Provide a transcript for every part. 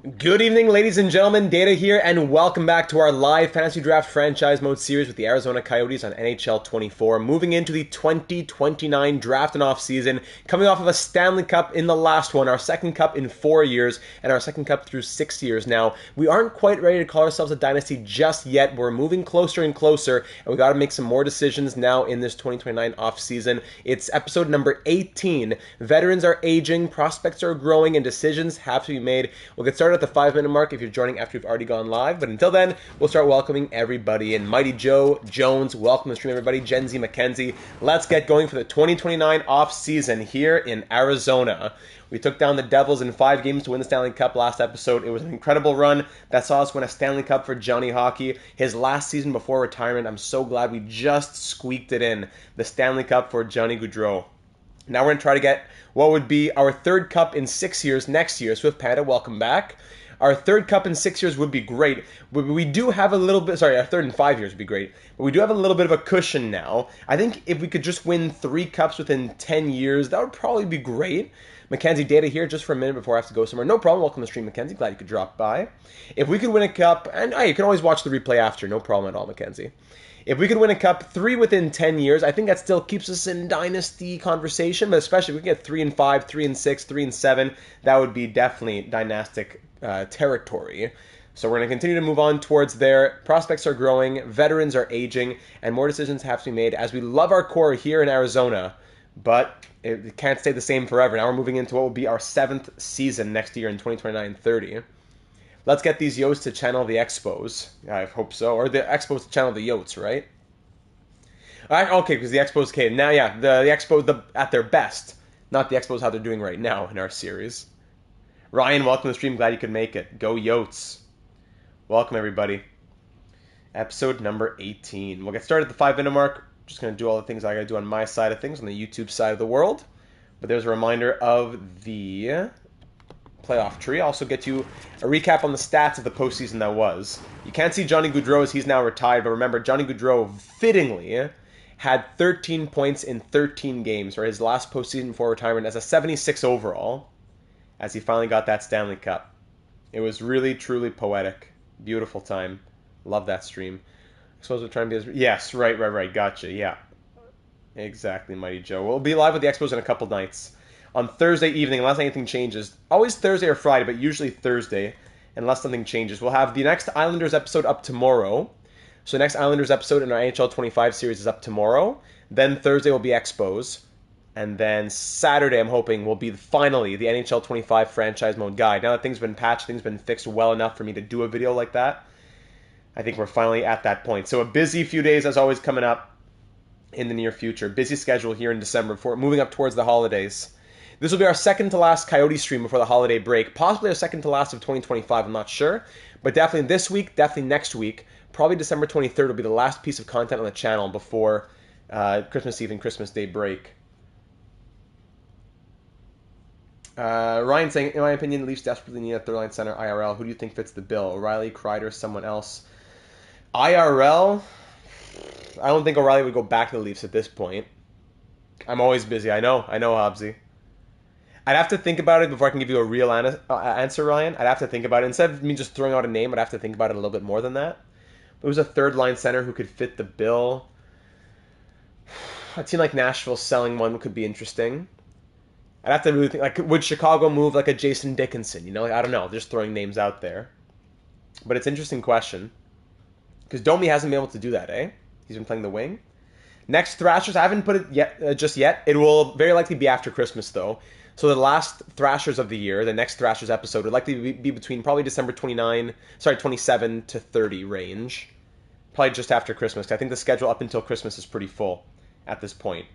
Good evening, ladies and gentlemen. Data here, and welcome back to our live fantasy draft franchise mode series with the Arizona Coyotes on NHL 24. Moving into the 2029 draft and off season, coming off of a Stanley Cup in the last one, our second cup in 4 years, and our second cup through 6 years now. We aren't quite ready to call ourselves a dynasty just yet. We're moving closer and closer, and we got to make some more decisions now in this 2029 off season. It's episode number 18. Veterans are aging, prospects are growing, and decisions have to be made. We'll get started at the 5-minute mark if you're joining after we've already gone live. But until then, we'll start welcoming everybody in. Mighty Joe Jones, welcome to the stream, everybody. Gen Z McKenzie, let's get going for the 2029 off season here in Arizona. We took down the Devils in 5 games to win the Stanley Cup last episode. It was an incredible run that saw us win a Stanley Cup for Johnny Hockey, his last season before retirement. I'm so glad we just squeaked it in, the Stanley Cup for Johnny Gaudreau. Now we're going to try to get what would be our third cup in 6 years next year. Swift Panda, welcome back. Our third cup in 6 years would be great. But we do have a little bit, our third in 5 years would be great. But we do have a little bit of a cushion now. I think if we could just win 3 cups within 10 years, that would probably be great. Mackenzie, Data here just for a minute before I have to go somewhere. No problem. Welcome to the stream, Mackenzie. Glad you could drop by. If we could win a cup, and you can always watch the replay after. No problem at all, Mackenzie. If we could win a cup 3 within 10 years, I think that still keeps us in dynasty conversation, but especially if we get 3 and 5, 3 and 6, 3 and 7, that would be definitely dynastic territory. So we're going to continue to move on towards there. Prospects are growing, veterans are aging, and more decisions have to be made as we love our core here in Arizona, but it can't stay the same forever. Now we're moving into what will be our 7th season next year in 2029-30. Let's get these Yotes to channel the Expos. I hope so. Or the Expos to channel the Yotes, right? Okay, because the Expos came. Now, yeah, the Expos at their best. Not the Expos how they're doing right now in our series. Ryan, welcome to the stream. Glad you could make it. Go Yotes. Welcome, everybody. Episode number 18. We'll get started at the 5-minute mark. Just going to do all the things I got to do on my side of things, on the YouTube side of the world. But there's a reminder of the playoff tree. I'll also get you a recap on the stats of the postseason that was. You can't see Johnny Gaudreau as he's now retired, but remember, Johnny Gaudreau fittingly had 13 points in 13 games for his last postseason before retirement as a 76 overall, as he finally got that Stanley Cup. It was really, truly poetic. Beautiful time. Love that stream. I suppose we're trying to be as... Yes, right. Gotcha, yeah. Exactly, Mighty Joe. We'll be live with the Expos in a couple nights. On Thursday evening, unless anything changes. Always Thursday or Friday, but usually Thursday, unless something changes. We'll have the next Islanders episode up tomorrow. So the next Islanders episode in our NHL 25 series is up tomorrow. Then Thursday will be Expos. And then Saturday, I'm hoping, will be finally the NHL 25 franchise mode guide. Now that things have been patched, things have been fixed well enough for me to do a video like that, I think we're finally at that point. So a busy few days, as always, coming up in the near future. Busy schedule here in December before moving up towards the holidays. This will be our second to last Coyote stream before the holiday break. Possibly our second to last of 2025, I'm not sure. But definitely this week, definitely next week. Probably December 23rd will be the last piece of content on the channel before Christmas Eve and Christmas Day break. Ryan saying, in my opinion, Leafs desperately need a third line center IRL. Who do you think fits the bill? O'Reilly, Kreider, someone else? IRL? I don't think O'Reilly would go back to the Leafs at this point. I'm always busy. I know, Hobbsy. I'd have to think about it before I can give you a real answer, Ryan. I'd have to think about it. Instead of me just throwing out a name, I'd have to think about it a little bit more than that. But who's a third line center who could fit the bill? A team like Nashville selling one could be interesting. I'd have to really think, like, would Chicago move like a Jason Dickinson? You know, like, I don't know. Just throwing names out there. But it's an interesting question. Because Domi hasn't been able to do that, eh? He's been playing the wing. Next Thrashers, I haven't put it yet, just yet. It will very likely be after Christmas, though. So the last Thrashers of the year, the next Thrashers episode, would likely be between probably December 27 to 30 range. Probably just after Christmas. I think the schedule up until Christmas is pretty full at this point.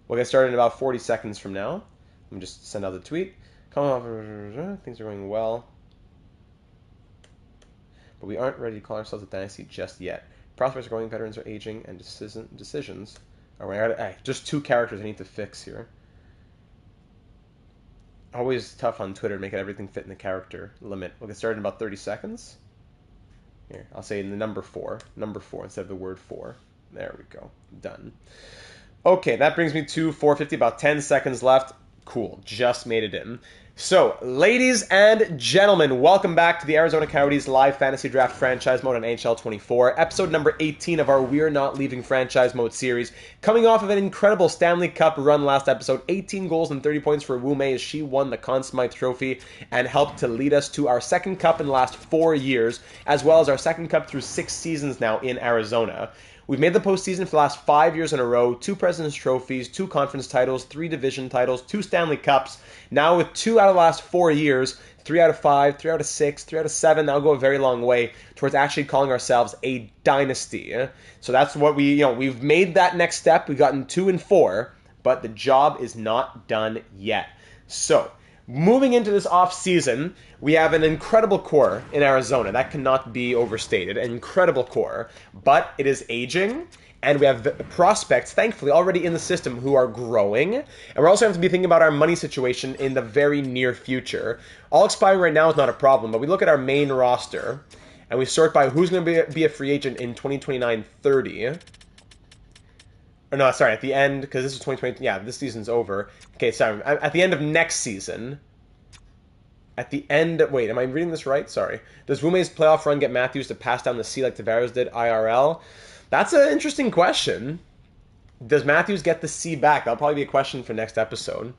We'll get started in about 40 seconds from now. Let me just send out the tweet. Things are going well. But we aren't ready to call ourselves a dynasty just yet. Prospects are growing, veterans are aging, and decisions are... just 2 characters I need to fix here. Always tough on Twitter to make everything fit in the character limit. We'll get started in about 30 seconds. Here, I'll say the number 4. Number 4 instead of the word 4. There we go. Done. Okay, that brings me to 4:50, about 10 seconds left. Cool. Just made it in. So, ladies and gentlemen, welcome back to the Arizona Coyotes live fantasy draft franchise mode on NHL 24, episode number 18 of our We're Not Leaving franchise mode series. Coming off of an incredible Stanley Cup run last episode, 18 goals and 30 points for Wu Mei as she won the Conn Smythe Trophy and helped to lead us to our second cup in the last 4 years, as well as our second cup through 6 seasons now in Arizona. We've made the postseason for the last 5 years in a row, 2 President's Trophies, 2 conference titles, 3 division titles, 2 Stanley Cups. Now with 2 out of the last 4 years, 3 out of 5, 3 out of 6, 3 out of 7, that'll go a very long way towards actually calling ourselves a dynasty. So that's what we've made that next step. We've gotten 2 and 4, but the job is not done yet. So, moving into this off-season, we have an incredible core in Arizona. That cannot be overstated. An incredible core. But it is aging, and we have prospects, thankfully, already in the system who are growing. And we're also going to have to be thinking about our money situation in the very near future. All expiring right now is not a problem, but we look at our main roster, and we sort by who's going to be a free agent in 2029-30. Or no, sorry, at the end, because this is 2020, yeah, this season's over. Okay, sorry, at the end of next season, at the end, wait, am I reading this right? Sorry. Does Wu Mei's playoff run get Matthews to pass down the C like Tavares did IRL? That's an interesting question. Does Matthews get the C back? That'll probably be a question for next episode.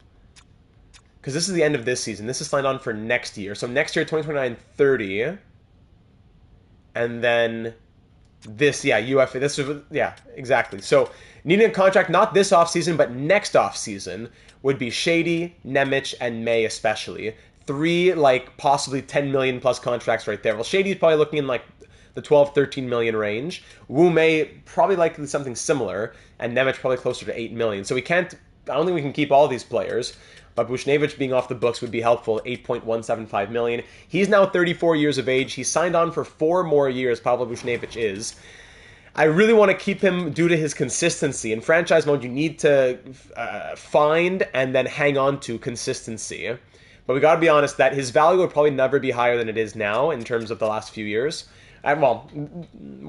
Because this is the end of this season. This is signed on for next year. So next year, 2029-30. And then this, yeah, UFA. This is, yeah, exactly. So needing a contract not this offseason, but next offseason would be Shady, Nemec, and May especially. 3, like, possibly 10 million plus contracts right there. Well, Shady's probably looking in, like, the 12, 13 million range. Wu Mei, probably likely something similar. And Nemec probably closer to 8 million. So we can't, I don't think we can keep all these players. But Buchnevich being off the books would be helpful, 8.175 million. He's now 34 years of age. He's signed on for 4 more years, Pavel Buchnevich is. I really want to keep him due to his consistency. In franchise mode, you need to find and then hang on to consistency. But we got to be honest that his value would probably never be higher than it is now in terms of the last few years. Well,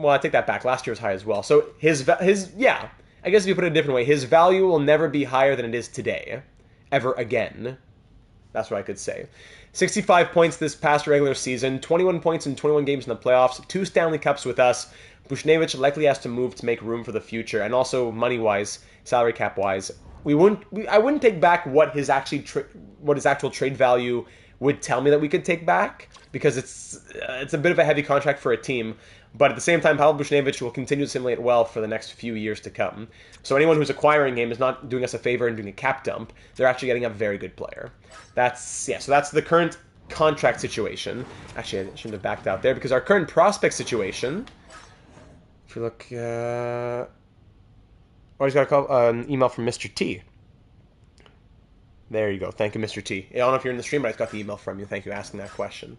I take that back. Last year was high as well. So yeah, I guess if you put it a different way, his value will never be higher than it is today, ever again. That's what I could say. 65 points this past regular season, 21 points in 21 games in the playoffs, 2 Stanley Cups with us. Buchnevich likely has to move to make room for the future, and also money-wise, salary cap-wise. I wouldn't take back what his actual trade value would tell me that we could take back, because it's a bit of a heavy contract for a team. But at the same time, Pavel Buchnevich will continue to simulate well for the next few years to come. So anyone who's acquiring him is not doing us a favor and doing a cap dump. They're actually getting a very good player. So that's the current contract situation. Actually, I shouldn't have backed out there, because our current prospect situation, if you look, I just got an email from Mr. T. There you go. Thank you, Mr. T. I don't know if you're in the stream, but I just got the email from you. Thank you for asking that question.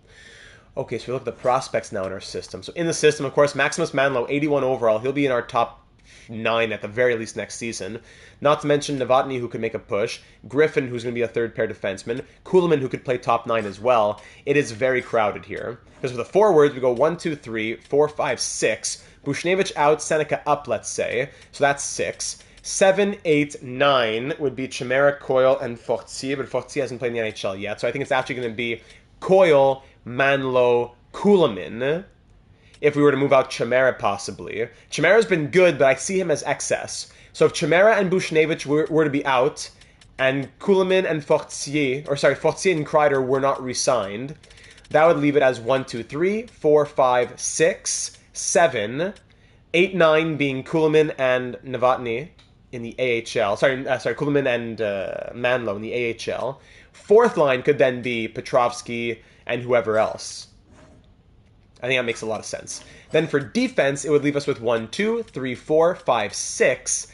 Okay, so we look at the prospects now in our system. So in the system, of course, Maximus Manlow, 81 overall. He'll be in our top 9 at the very least next season. Not to mention Novotny, who could make a push. Griffin, who's going to be a third-pair defenseman. Kuhlman, who could play top 9 as well. It is very crowded here. Because for the forwards, we go 1, 2, 3, 4, 5, 6. Buchnevich out, Seneca up, let's say. So that's 6. 7, 8, 9 would be Chimera, Coyle, and Fortier. But Fortier hasn't played in the NHL yet. So I think it's actually going to be Coyle, Manlow, Kuhlman, if we were to move out Chimera possibly. Chimera's been good, but I see him as excess. So if Chimera and Buchnevich were to be out, and Kuhlman and Fortier and Kreider were not re-signed, that would leave it as 1, 2, 3, 4, 5, 6, 7, 8, 9 being Kuhlman and Novotny in the AHL. Kuhlman and Manlow in the AHL. Fourth line could then be Petrovsky and whoever else. I think that makes a lot of sense. Then for defense, it would leave us with 1, 2, 3, 4, 5, 6.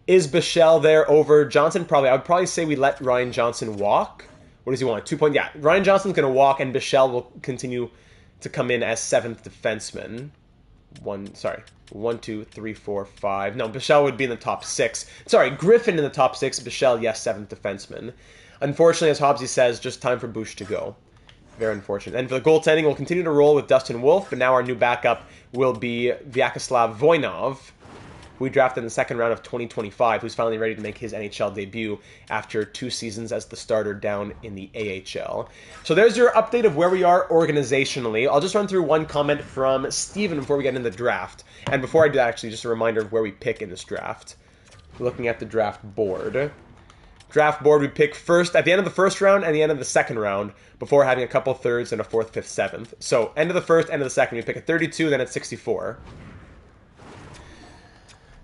Is Bichelle there over Johnson? Probably. I would probably say we let Ryan Johnson walk. What does he want? 2 point? Yeah, Ryan Johnson's going to walk, and Bichelle will continue to come in as 7th defenseman. 1, 2, 3, 4, 5. No, Bichelle would be in the top 6. Sorry, Griffin in the top 6. Bichelle, yes, 7th defenseman. Unfortunately, as Hobbsy says, just time for Bush to go. Very unfortunate. And for the goaltending, we'll continue to roll with Dustin Wolf, but now our new backup will be Vyacheslav Voinov. who we drafted in the second round of 2025, who's finally ready to make his NHL debut after 2 seasons as the starter down in the AHL. So there's your update of where we are organizationally. I'll just run through one comment from Steven before we get into the draft. And before I do that, actually, just a reminder of where we pick in this draft. Looking at the draft board. Draft board, we pick first at the end of the first round and the end of the second round before having a couple thirds and a 4th, 5th, 7th. So end of the first, end of the second, we pick at 32, then at 64.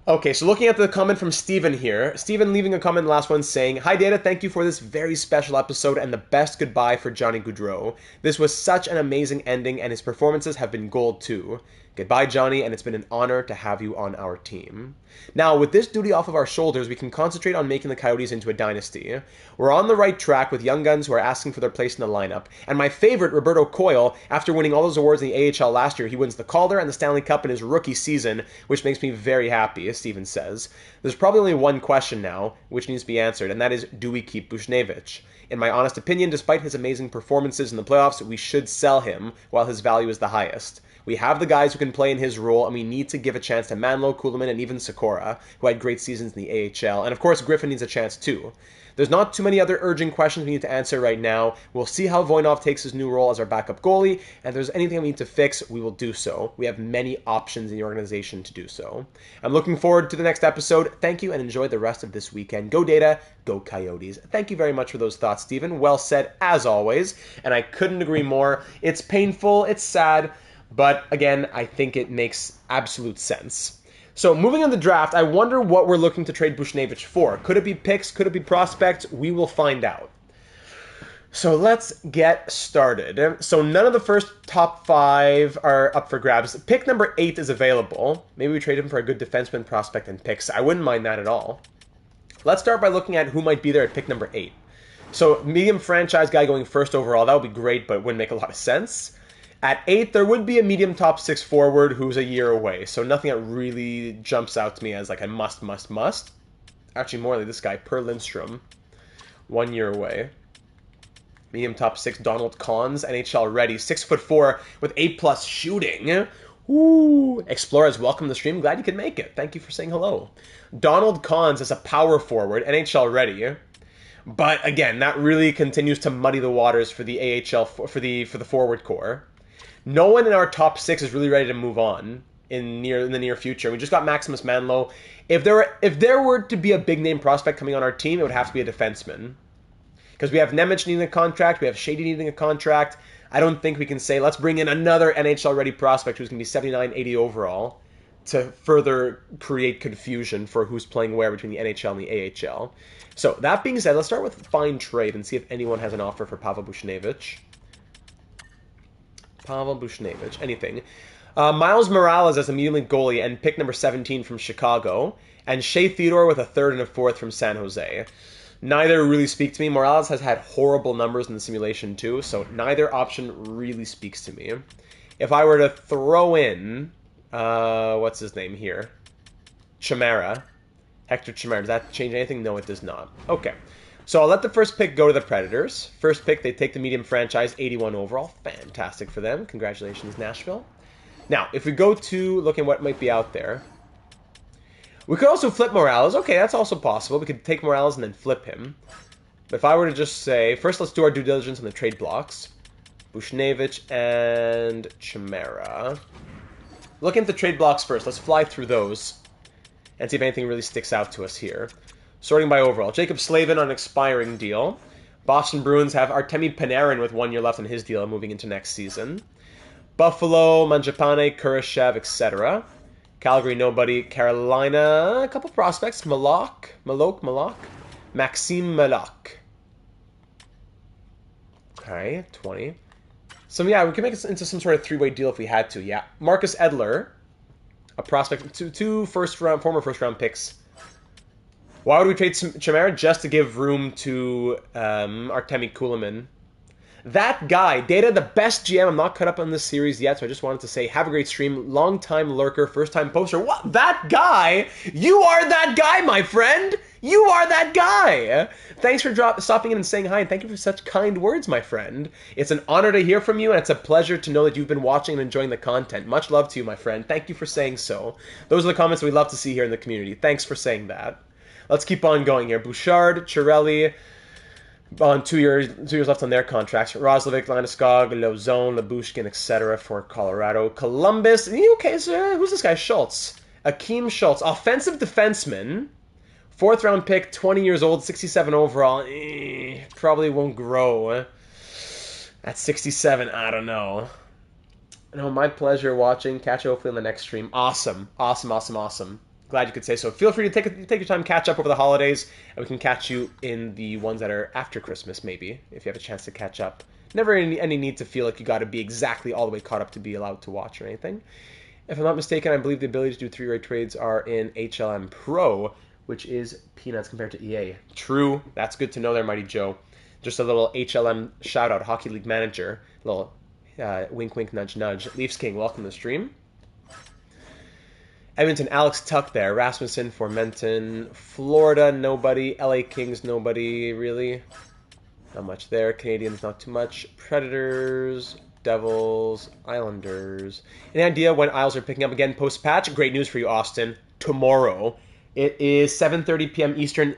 Okay, so looking at the comment from Steven here. Steven leaving a comment in the last one saying, "Hi Data, thank you for this very special episode and the best goodbye for Johnny Gaudreau. This was such an amazing ending and his performances have been gold too. Goodbye, Johnny, and it's been an honor to have you on our team." Now, with this duty off of our shoulders, we can concentrate on making the Coyotes into a dynasty. We're on the right track with young guns who are asking for their place in the lineup. And my favorite, Roberto Coyle, after winning all those awards in the AHL last year, he wins the Calder and the Stanley Cup in his rookie season, which makes me very happy, as Steven says. There's probably only one question now, which needs to be answered, and that is, do we keep Buchnevich? In my honest opinion, despite his amazing performances in the playoffs, we should sell him while his value is the highest. We have the guys who can play in his role, and we need to give a chance to Manlow, Kuhlman, and even Sikora, who had great seasons in the AHL. And of course, Griffin needs a chance too. There's not too many other urgent questions we need to answer right now. We'll see how Voinov takes his new role as our backup goalie, and if there's anything we need to fix, we will do so. We have many options in the organization to do so. I'm looking forward to the next episode. Thank you, and enjoy the rest of this weekend. Go Data, go Coyotes. Thank you very much for those thoughts, Stephen. Well said, as always, and I couldn't agree more. It's painful, it's sad, but again, I think it makes absolute sense. So moving on the draft, I wonder what we're looking to trade Buchnevich for. Could it be picks? Could it be prospects? We will find out. So let's get started. So none of the first top 5 are up for grabs. Pick number 8 is available. Maybe we trade him for a good defenseman, prospect, and picks. I wouldn't mind that at all. Let's start by looking at who might be there at pick number 8. So medium franchise guy going first overall, that would be great, but it wouldn't make a lot of sense. At 8, there would be a medium top 6 forward who's a year away, so nothing that really jumps out to me as like a must. Actually, more like this guy, Per Lindstrom, 1 year away. Medium top 6, Donald Cons, NHL ready, 6'4" with 8+ shooting. Ooh, Explorers, welcome to the stream. Glad you could make it. Thank you for saying hello. Donald Cons is a power forward, NHL ready. But again, that really continues to muddy the waters for the AHL for the forward core. No one in our top 6 is really ready to move on in the near future. We just got Maximus Manlow. If there were to be a big name prospect coming on our team, it would have to be a defenseman. Because we have Nemec needing a contract, we have Shady needing a contract. I don't think we can say, let's bring in another NHL-ready prospect who's going to be 79, 80 overall to further create confusion for who's playing where between the NHL and the AHL. So, that being said, let's start with find trade and see if anyone has an offer for Pavel Buchnevich. Pavel Buchnevich, anything. Miles Morales as a medium goalie and pick number 17 from Chicago. And Shea Theodore with a 3rd and a 4th from San Jose. Neither really speak to me. Morales has had horrible numbers in the simulation too, so neither option really speaks to me. If I were to throw in, what's his name here? Chimera. Hector Chimera. Does that change anything? No, it does not. Okay. So I'll let the first pick go to the Predators. First pick, they take the medium franchise, 81 overall. Fantastic for them. Congratulations, Nashville. Now, if we go to look at what might be out there, we could also flip Morales. Okay, that's also possible. We could take Morales and then flip him. But if I were to just say, first let's do our due diligence on the trade blocks. Buchnevich and Chimera. Looking at the trade blocks first. Let's fly through those and see if anything really sticks out to us here. Sorting by overall. Jacob Slavin on an expiring deal. Boston Bruins have Artemi Panarin with 1 year left on his deal moving into next season. Buffalo, Mangiapane, Kurashev, etc. Calgary, nobody. Carolina, a couple prospects. Malak. Maxime Malak. Okay, 20. So yeah, we can make it into some sort of 3-way deal if we had to, yeah. Marcus Edler, a prospect, two former first-round picks. Why would we trade Chimera? Just to give room to Artemi Kuhlman. That guy, Data, the best GM. I'm not caught up on this series yet, so I just wanted to say, have a great stream. Long-time lurker, first-time poster. What? That guy? You are that guy, my friend! You are that guy! Thanks for stopping in and saying hi, and thank you for such kind words, my friend. It's an honor to hear from you, and it's a pleasure to know that you've been watching and enjoying the content. Much love to you, my friend. Thank you for saying so. Those are the comments we love to see here in the community. Thanks for saying that. Let's keep on going here. Bouchard, Chirelli, on 2 years left on their contracts. Roslovic, Landeskog, Lozone, Labushkin, etc. for Colorado. Columbus. Okay, so who's this guy? Schultz. Akeem Schultz. Offensive defenseman. 4th round pick, 20 years old, 67 overall. Probably won't grow. At 67, I don't know. No, my pleasure watching. Catch you hopefully on the next stream. Awesome. Awesome, awesome, awesome. Glad you could say so. Feel free to take your time, catch up over the holidays, and we can catch you in the ones that are after Christmas, maybe, if you have a chance to catch up. Never any need to feel like you got to be exactly all the way caught up to be allowed to watch or anything. If I'm not mistaken, I believe the ability to do 3-way trades are in HLM Pro, which is peanuts compared to EA. True. That's good to know there, Mighty Joe. Just a little HLM shout-out, Hockey League Manager. A little wink, wink, nudge, nudge. Leafs King, welcome to the stream. Edmonton, Alex Tuck there. Rasmussen, Formenton. Florida, nobody. LA Kings, nobody, really. Not much there. Canadians, not too much. Predators, Devils, Islanders. Any idea when Isles are picking up again post-patch? Great news for you, Austin. Tomorrow. It is 7:30 p.m. Eastern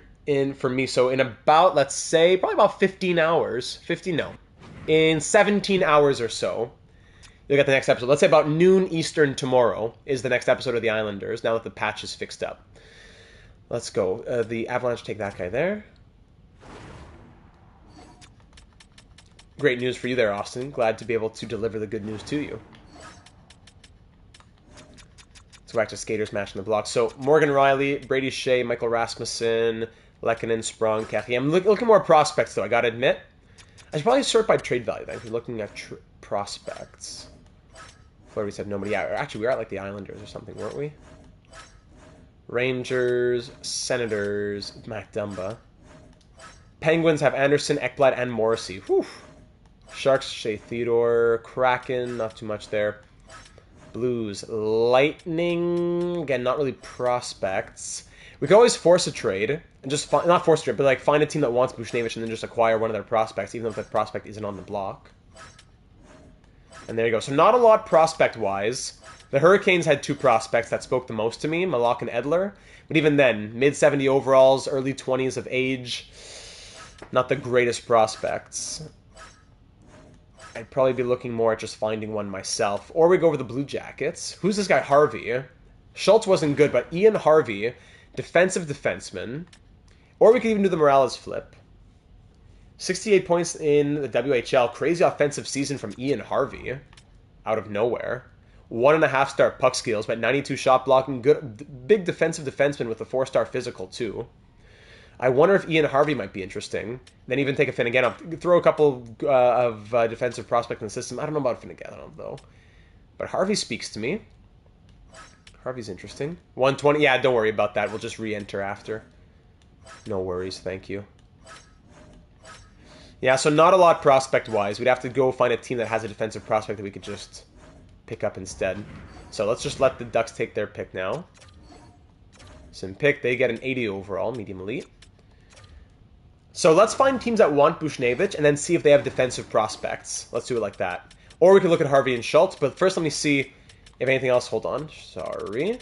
for me, so in about, let's say, probably about 15 hours. 15, no. In 17 hours or so, you'll get the next episode. Let's say about noon Eastern tomorrow is the next episode of the Islanders, now that the patch is fixed up. Let's go. The Avalanche take that guy there. Great news for you there, Austin. Glad to be able to deliver the good news to you. Let's go back to Skaters matching the block. So, Morgan Riley, Brady Shea, Michael Rasmussen, Lehkonen, Sprong, Kathy. I'm looking more prospects, though, I gotta admit. I should probably sort by trade value, then, if you're looking at prospects. Before we said nobody. Yeah, actually, we were at like the Islanders or something, weren't we? Rangers, Senators, Mac Dumba. Penguins have Anderson, Ekblad, and Morrissey. Whew. Sharks, Shea Theodore. Kraken, not too much there. Blues, Lightning. Again, not really prospects. We could always force a trade. And just not force a trade, but like find a team that wants Buchnevich and then just acquire one of their prospects, even if that prospect isn't on the block. And there you go. So not a lot prospect-wise. The Hurricanes had 2 prospects that spoke the most to me, Malak and Edler. But even then, mid-70 overalls, early 20s of age, not the greatest prospects. I'd probably be looking more at just finding one myself. Or we go over the Blue Jackets. Who's this guy? Harvey. Schultz wasn't good, but Ian Harvey, defensive defenseman. Or we could even do the Morales flip. 68 points in the WHL. Crazy offensive season from Ian Harvey. Out of nowhere. 1.5-star puck skills, but 92 shot blocking. Good, big defensive defenseman with a 4-star physical, too. I wonder if Ian Harvey might be interesting. Then even take a Finnegan. Throw a couple of defensive prospects in the system. I don't know about Finnegan, though. But Harvey speaks to me. Harvey's interesting. 120. Yeah, don't worry about that. We'll just re-enter after. No worries. Thank you. Yeah, so not a lot prospect-wise. We'd have to go find a team that has a defensive prospect that we could just pick up instead. So let's just let the Ducks take their pick now. Sim pick. They get an 80 overall, medium elite. So let's find teams that want Buchnevich and then see if they have defensive prospects. Let's do it like that. Or we could look at Harvey and Schultz, but first let me see if anything else. Hold on. Sorry.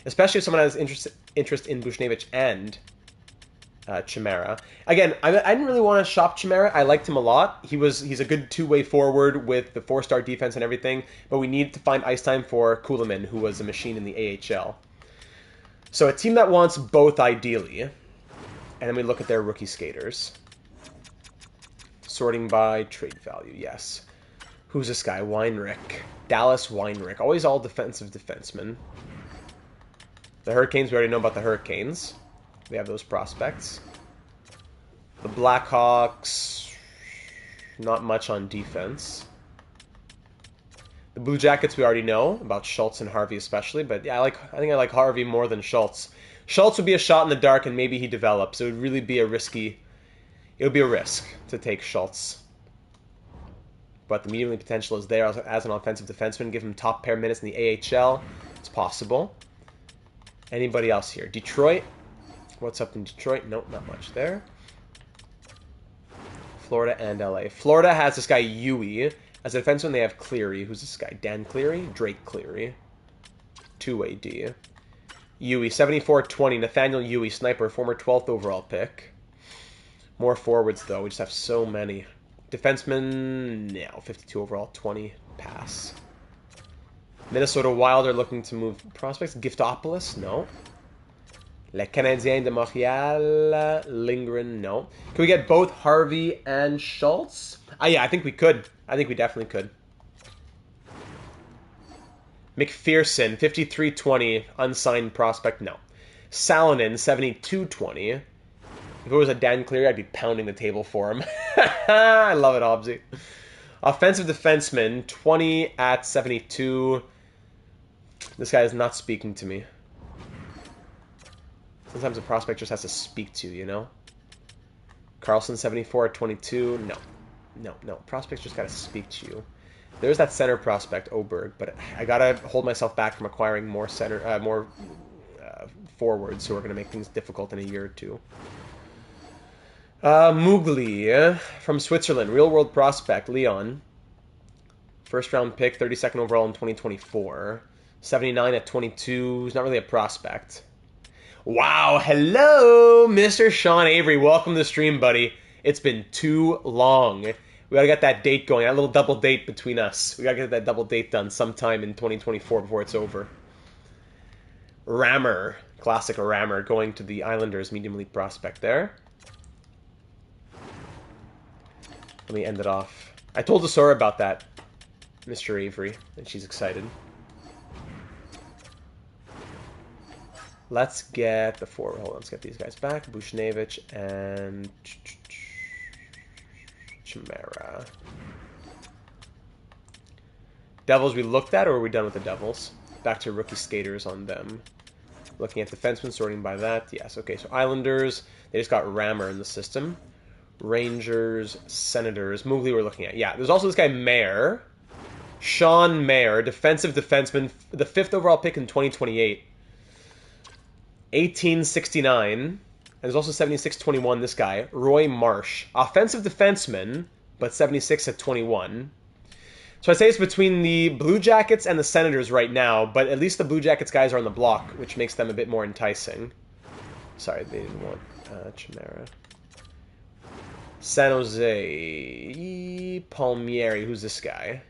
Especially if someone has interest in Buchnevich and Chimera. Again, I didn't really want to shop Chimera. I liked him a lot. He's a good two-way forward with the 4-star defense and everything, but we need to find ice time for Kulemin, who was a machine in the AHL. So a team that wants both, ideally. And then we look at their rookie skaters. Sorting by trade value, yes. Who's this guy? Weinrich. Dallas Weinrich. Always all defensive defensemen. The Hurricanes, we already know about the Hurricanes. They have those prospects. The Blackhawks, not much on defense. The Blue Jackets, we already know about Schultz and Harvey especially, but yeah, I think I like Harvey more than Schultz. Schultz would be a shot in the dark, and maybe he develops. It would really be a risk to take Schultz. but the medium potential is there as an offensive defenseman. Give him top pair minutes in the AHL. It's possible. Anybody else here? Detroit. What's up in Detroit? Nope, not much there. Florida and LA. Florida has this guy, Yui. As a defenseman, they have Cleary. Who's this guy? Dan Cleary? Drake Cleary. Two-way D. Yui, 74-20. Nathaniel Yui, sniper, former 12th overall pick. More forwards, though. We just have so many. Defenseman, no. 52 overall, 20. Pass. Minnesota Wild are looking to move prospects. Giftopoulos, no. Le Canadien de Montréal, Lindgren, no. Can we get both Harvey and Schultz? Yeah, I think we could. I think we definitely could. McPherson, 53-20, unsigned prospect, no. Salonen, 72-20. If it was a Dan Cleary, I'd be pounding the table for him. I love it, Hobbsy. Offensive defenseman, 20 at 72. This guy is not speaking to me. Sometimes a prospect just has to speak to you, you know? Carlson, 74 at 22. No. No. Prospects just got to speak to you. There's that center prospect, Oberg, but I got to hold myself back from acquiring more forwards who are going to make things difficult in a year or two. Mugli from Switzerland, real-world prospect, Leon. First-round pick, 32nd overall in 2024. 79 at 22. He's not really a prospect. Wow, hello, Mr. Sean Avery. Welcome to the stream, buddy. It's been too long. We gotta get that date going, that little double date between us. We gotta get that double date done sometime in 2024 before it's over. Rammer, classic Rammer, going to the Islanders, medium elite prospect there. Let me end it off. I told Asura about that, Mr. Avery, and she's excited. Let's get the forward. Hold on, let's get these guys back. Bushnevich and Chimera. Devils we looked at, or are we done with the Devils? Back to rookie skaters on them. Looking at defensemen, sorting by that. Yes, okay, so Islanders, they just got Rammer in the system. Rangers, Senators. Mugli we're looking at. Yeah, there's also this guy, Mayer. Sean Mayer, defensive defenseman, the 5th overall pick in 2028. 1869. And there's also 76-21, this guy, Roy Marsh. Offensive defenseman, but 76 at 21. So I'd say it's between the Blue Jackets and the Senators right now, but at least the Blue Jackets guys are on the block, which makes them a bit more enticing. Sorry, they didn't want Chimera. San Jose, Palmieri, who's this guy?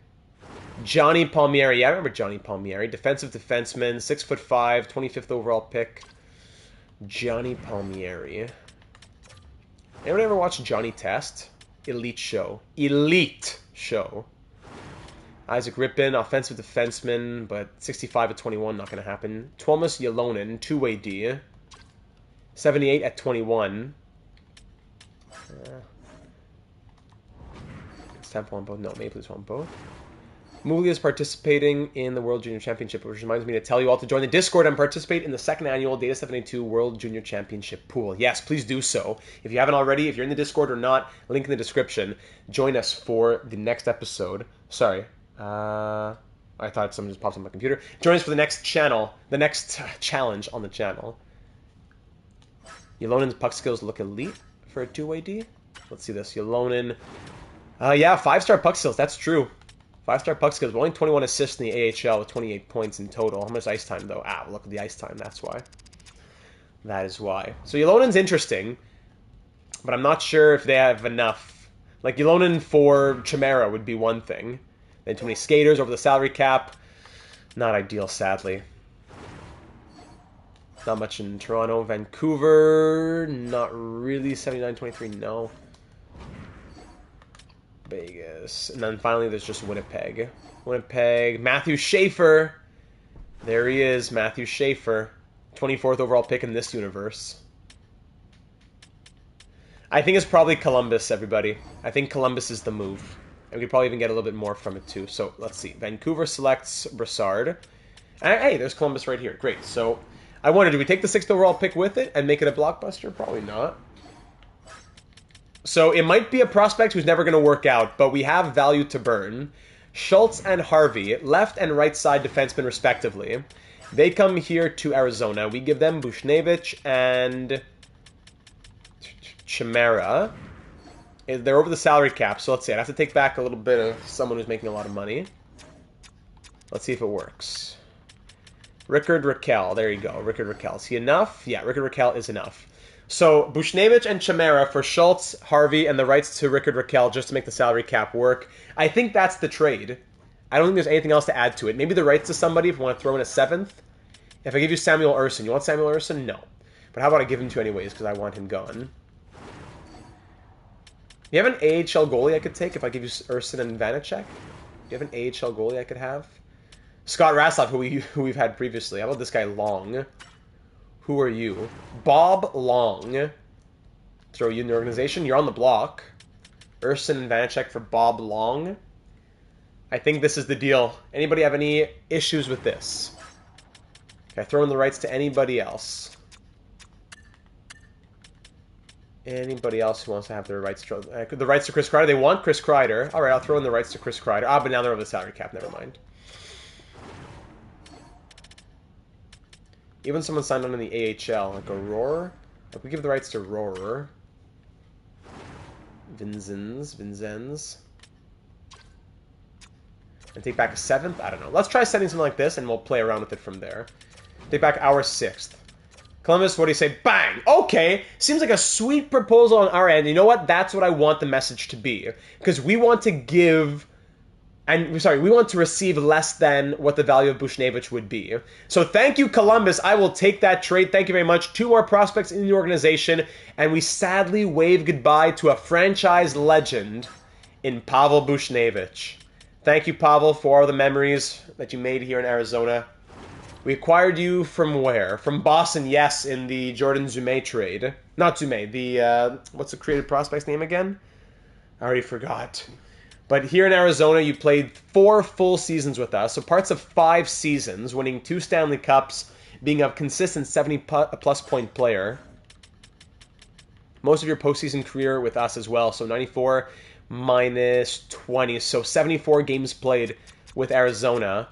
Johnny Palmieri, yeah, I remember Johnny Palmieri. Defensive defenseman, 6'5", 25th overall pick. Johnny Palmieri. Anyone ever watch Johnny Test? Elite show. Elite show. Isaac Rippin, offensive defenseman, but 65 at 21, not going to happen. Tuomas Ylonen, two-way D. 78 at 21. Tampa on both. No, Maple Leafs on both. Mugli is participating in the World Junior Championship, which reminds me to tell you all to join the Discord and participate in the 2nd annual Data 72 World Junior Championship pool. Yes, please do so. If you haven't already, if you're in the Discord or not, link in the description. Join us for the next episode. Sorry. I thought something just popped on my computer. Join us for the next channel, the next challenge on the channel. Ylonen's puck skills look elite for a two-way D. Let's see this. Ylonen. Yeah, 5-star puck skills. That's true. 5-star puck skills, but only 21 assists in the AHL with 28 points in total. How much ice time, though? Look at the ice time. That's why. That is why. So Ylonen's interesting, but I'm not sure if they have enough. Like, Ylonen for Chimera would be one thing. Then too many skaters over the salary cap. Not ideal, sadly. Not much in Toronto. Vancouver, not really. 79-23, no. Vegas. And then finally there's just Winnipeg. Winnipeg. Matthew Schaefer. There he is, Matthew Schaefer. 24th overall pick in this universe. I think it's probably Columbus, everybody. I think Columbus is the move. And we could probably even get a little bit more from it, too. So, let's see. Vancouver selects Brassard. And, hey, there's Columbus right here. Great. So, I wonder, do we take the 6th overall pick with it and make it a blockbuster? Probably not. So it might be a prospect who's never going to work out, but we have value to burn. Schultz and Harvey, left and right side defensemen respectively. They come here to Arizona. We give them Buchnevich and Chimera. They're over the salary cap, so let's see. I'd have to take back a little bit of someone who's making a lot of money. Let's see if it works. Rickard Raquel. There you go. Rickard Raquel. Is he enough? Yeah, Rickard Raquel is enough. So Buchnevich and Chimera for Schultz, Harvey, and the rights to Rickard Raquel just to make the salary cap work. I think that's the trade. I don't think there's anything else to add to it. Maybe the rights to somebody if you want to throw in a 7th. If I give you Samuel Urson, you want Samuel Urson? No. But how about I give him to anyways because I want him gone. You have an AHL goalie I could take if I give you Urson and Vanacek? Do you have an AHL goalie I could have? Scott Raslov, who we've had previously. How about this guy Long? Who are you? Bob Long. Throw you in the organization. You're on the block. Urson and Vanacek for Bob Long. I think this is the deal. Anybody have any issues with this? Okay, throw in the rights to anybody else. Anybody else who wants to have their rights to the rights to Chris Kreider? They want Chris Kreider. All right, I'll throw in the rights to Chris Kreider. Ah, but now they're over the salary cap. Never mind. Even someone signed on in the AHL, like a Roar. If we give the rights to Roar. Vinzenz. And take back a 7th? I don't know. Let's try setting something like this, and we'll play around with it from there. Take back our 6th. Columbus, what do you say? Bang! Okay! Seems like a sweet proposal on our end. You know what? That's what I want the message to be. Because we want to give... we want to receive less than what the value of Buchnevich would be. So thank you, Columbus. I will take that trade. Thank you very much. 2 more prospects in the organization. And we sadly wave goodbye to a franchise legend in Pavel Buchnevich. Thank you, Pavel, for all the memories that you made here in Arizona. We acquired you from where? From Boston, yes, in the Jordan Zume trade. Not Zume, the, what's the creative prospect's name again? I already forgot. But here in Arizona, you played 4 full seasons with us, so parts of 5 seasons, winning 2 Stanley Cups, being a consistent 70-plus point player. Most of your postseason career with us as well, so 94 minus 20, so 74 games played with Arizona.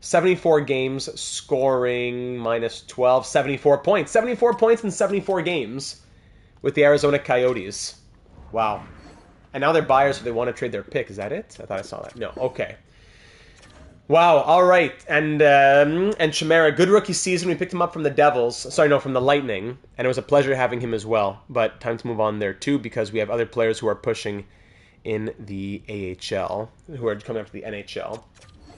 74 games, scoring minus 12, 74 points. 74 points in 74 games with the Arizona Coyotes. Wow. And now they're buyers, so they want to trade their pick. Is that it? I thought I saw that. No. Okay. Wow. All right. And Chimera, good rookie season. We picked him up from the Devils. Sorry, no, from the Lightning. And it was a pleasure having him as well. But time to move on there, too, because we have other players who are pushing in the AHL, who are coming up to the NHL.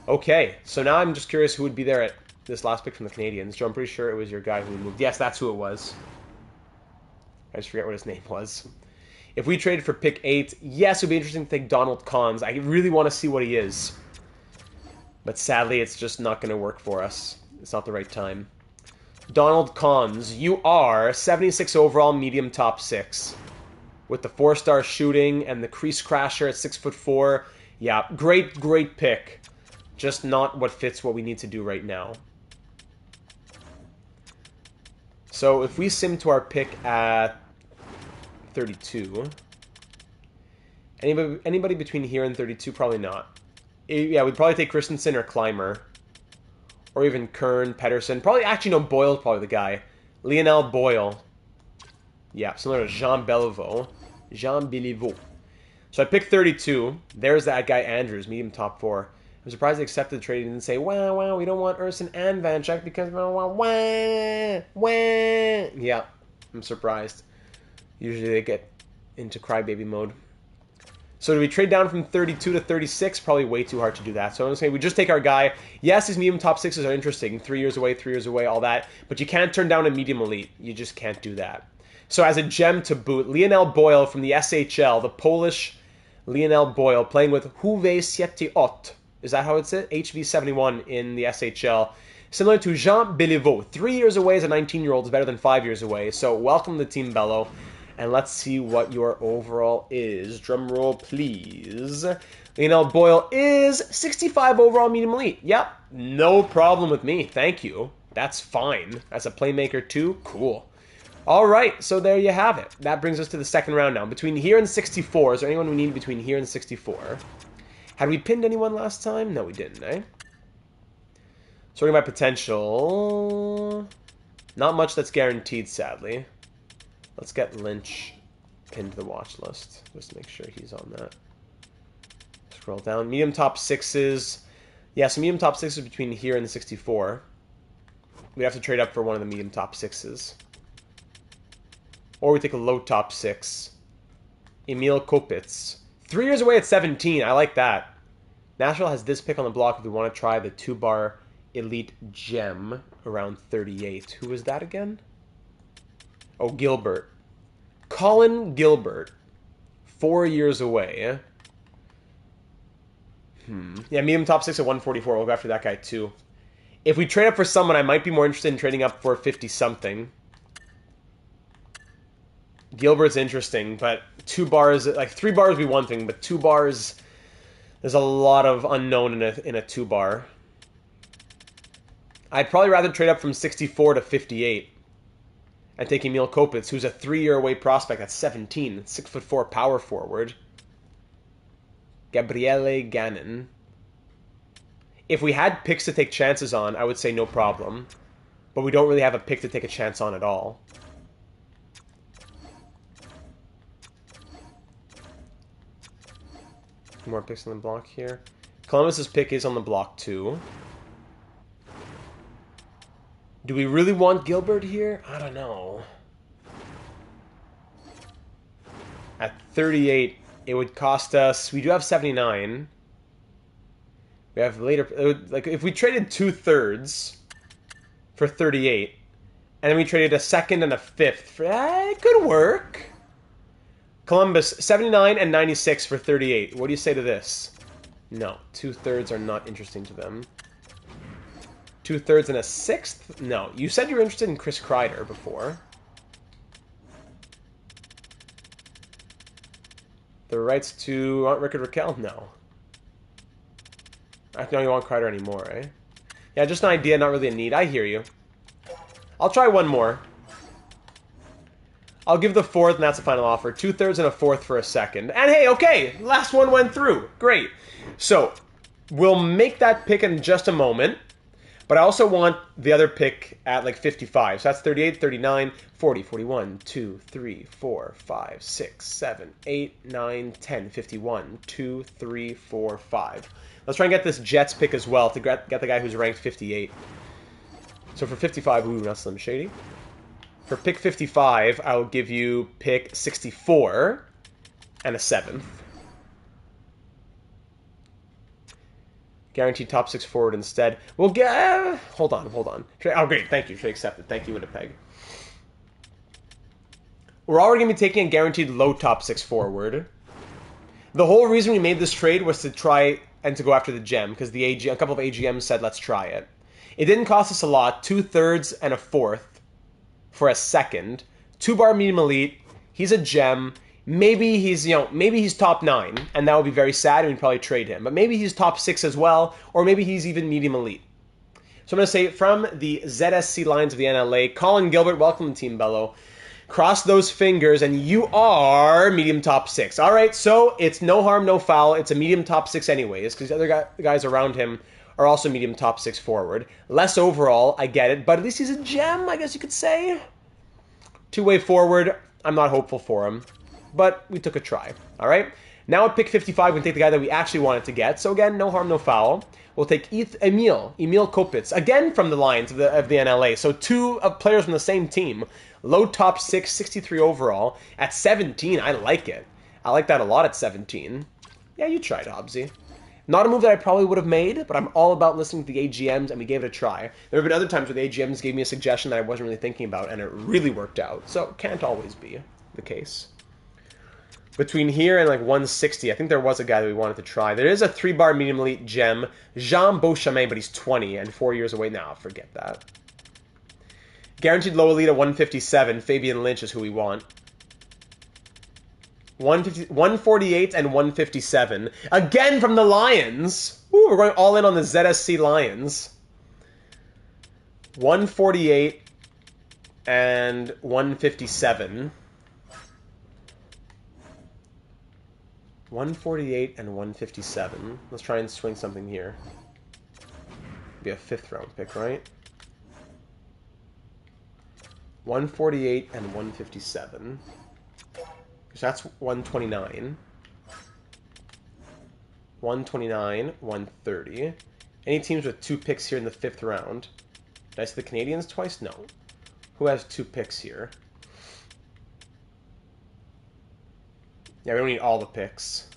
Okay. So now I'm just curious who would be there at this last pick from the Canadians. Joe, I'm pretty sure it was your guy who moved. Yes, that's who it was. I just forget what his name was. If we traded for pick 8, yes, it would be interesting to take Donald Cons. I really want to see what he is. But sadly, it's just not going to work for us. It's not the right time. Donald Cons, you are 76 overall, medium top 6. With the 4-star shooting and the crease crasher at 6'4". Yeah, great pick. Just not what fits what we need to do right now. So if we sim to our pick at 32. Anybody between here and 32? Probably not. Yeah, we'd probably take Christensen or Clymer. Or even Kern, Pedersen. Probably, actually, no, Boyle's probably the guy. Lionel Boyle. Yeah, similar to Jean Beliveau. Jean Beliveau. So I picked 32. There's that guy Andrews, medium top 4. I'm surprised they accepted the trade and didn't say, wow, we don't want Urson and Vanacek because, yeah, I'm surprised. Usually they get into crybaby mode. So do we trade down from 32 to 36? Probably way too hard to do that. So I'm going to say we just take our guy. Yes, his medium top 6s are interesting. 3 years away, all that. But you can't turn down a medium elite. You just can't do that. So as a gem to boot, Lionel Boyle from the SHL, the Polish Lionel Boyle, playing with HV78. Is that how it's it? HV71 in the SHL. Similar to Jean Beliveau. 3 years away as a 19-year-old is better than 5 years away. So welcome to Team Bello. And let's see what your overall is. Drum roll, please. Lionel Boyle is 65 overall medium elite. Yep, no problem with me. Thank you. That's fine. As a playmaker too, cool. All right, so there you have it. That brings us to the second round now. Between here and 64, is there anyone we need between here and 64? Had we pinned anyone last time? No, we didn't, eh? Sorting by potential. Not much that's guaranteed, sadly. Let's get Lynch pinned to the watch list, just to make sure he's on that. Scroll down. Medium top sixes. Yeah, so medium top sixes between here and the 64. We have to trade up for one of the medium top sixes. Or we take a low top six. Emil Kopitz. 3 years away at 17. I like that. Nashville has this pick on the block if we want to try the 2-bar elite gem around 38. Who was that again? Oh, Gilbert. Colin Gilbert. 4 years away. Yeah, medium top 6 at 144. We'll go after that guy too. If we trade up for someone, I might be more interested in trading up for 50-something. Gilbert's interesting, but 2 bars, like 3 bars would be one thing, but 2 bars, there's a lot of unknown in a 2 bar. I'd probably rather trade up from 64 to 58 and take Emil Kopitz, who's a 3-year away prospect at 17, 6'4" power forward. Gabriele Gannon. If we had picks to take chances on, I would say no problem. But we don't really have a pick to take a chance on at all. More picks on the block here. Columbus's pick is on the block too. Do we really want Gilbert here? I don't know. At 38, it would cost us... We do have 79. We have later... like, if we traded 2/3 for 38, and then we traded a second and a fifth, for, it could work. Columbus, 79 and 96 for 38. What do you say to this? No, 2/3 are not interesting to them. 2/3 and a sixth? No. You said you were interested in Chris Kreider before. The rights to Aunt Rickard Raquel? No. I know you want Kreider anymore, eh? Yeah, just an idea, not really a need. I hear you. I'll try one more. I'll give the fourth, and that's the final offer. 2/3 and a fourth for a second. And hey, okay, last one went through. Great. So, we'll make that pick in just a moment. But I also want the other pick at like 55. So that's 38, 39, 40, 41, 2, 3, 4, 5, 6, 7, 8, 9, 10, 51, 2, 3, 4, 5. Let's try and get this Jets pick as well to get the guy who's ranked 58. So for 55, ooh, not Slim Shady. For pick 55, I'll give you pick 64 and a 7th. Guaranteed top 6 forward instead. We'll get... hold on. Oh, great. Thank you. Should accept it. Thank you, Winnipeg. We're already going to be taking a guaranteed low top 6 forward. The whole reason we made this trade was to try and to go after the gem, because a couple of AGMs said, let's try it. It didn't cost us a lot. 2/3 and a fourth for a second. 2-bar medium elite. He's a gem. Maybe he's, maybe he's top 9, and that would be very sad, and we'd probably trade him. But maybe he's top 6 as well, or maybe he's even medium elite. So I'm going to say, from the ZSC lines of the NLA, Colin Gilbert, welcome to Team Bello. Cross those fingers, and you are medium top 6. All right, so it's no harm, no foul. It's a medium top 6 anyways, because the other guys around him are also medium top 6 forward. Less overall, I get it, but at least he's a gem, I guess you could say. 2-way forward, I'm not hopeful for him. But we took a try, all right? Now at pick 55, we can take the guy that we actually wanted to get. So again, no harm, no foul. We'll take Emil Kopitz, again from the lines of the NLA. So 2 players from the same team. Low top 6, 63 overall. At 17, I like it. I like that a lot at 17. Yeah, you tried, Hobbsy. Not a move that I probably would have made, but I'm all about listening to the AGMs, and we gave it a try. There have been other times where the AGMs gave me a suggestion that I wasn't really thinking about, and it really worked out. So it can't always be the case. Between here and like 160, I think there was a guy that we wanted to try. There is a 3-bar medium elite gem, Jean Beauchemin, but he's 20 and 4 years away now. Forget that. Guaranteed low elite at 157. Fabian Lynch is who we want. 148 and 157. Again from the Lions. Ooh, we're going all in on the ZSC Lions. 148 and 157. 148 and 157. Let's try and swing something here. Be a 5th round pick, right? 148 and 157. So that's 129. 129, 130. Any teams with 2 picks here in the 5th round? Did I say the Canadians twice? No. Who has 2 picks here? Yeah, we don't need all the picks.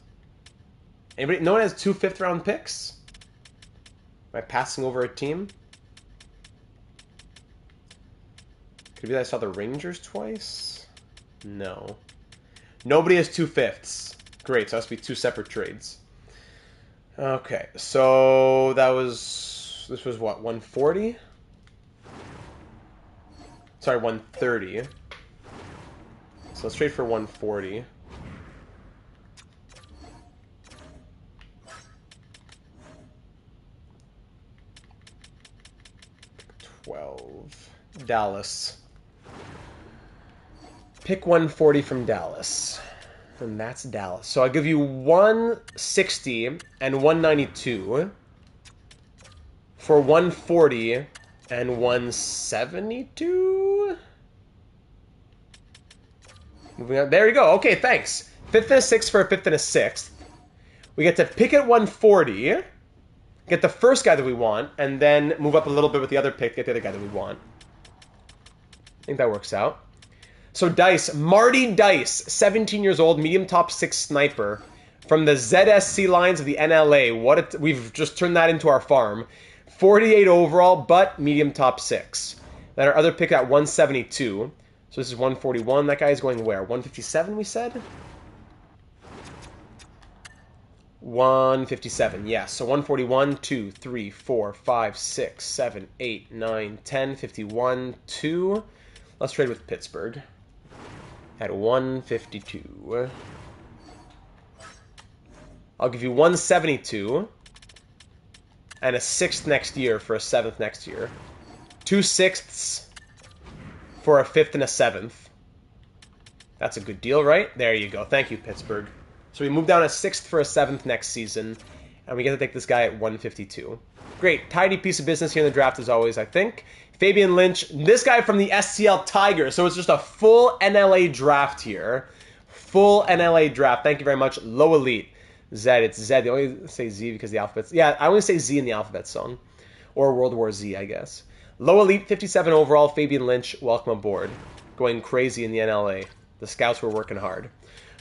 Anybody? No one has 2 5th round picks? Am I passing over a team? Could it be that I saw the Rangers twice? No. Nobody has 2 5ths. Great, so it has to be 2 separate trades. Okay, so that was... This was what, 140? Sorry, 130. So let's trade for 140. 12. Dallas. Pick 140 from Dallas. And that's Dallas. So I'll give you 160 and 192 for 140 and 172. Moving on. There you go. Okay, thanks. 5th and a 6th for a 5th and a 6th. We get to pick at 140, get the first guy that we want, and then move up a little bit with the other pick, get the other guy that we want. I think that works out. So Dice, Marty Dice, 17 years old, medium top 6 sniper from the ZSC lines of the NLA. We've just turned that into our farm. 48 overall, but medium top 6. Then our other pick at 172. So this is 141. That guy is going where? 157, we said? 157, yes. So 141, 2, 3, 4, 5, 6, 7, 8, 9, 10, 51, 2. Let's trade with Pittsburgh at 152. I'll give you 172 and a 6th next year for a 7th next year. 2 6ths for a 5th and a 7th. That's a good deal, right? There you go. Thank you, Pittsburgh. So we move down a 6th for a 7th next season, and we get to take this guy at 152. Great. Tidy piece of business here in the draft as always, I think. Fabian Lynch, this guy from the SCL Tigers. So it's just a full NLA draft here. Full NLA draft. Thank you very much. Low Elite. Zed. It's Zed. They only say Z because the alphabet's... Yeah, I only say Z in the alphabet song. Or World War Z, I guess. Low Elite, 57 overall. Fabian Lynch, welcome aboard. Going crazy in the NLA. The scouts were working hard.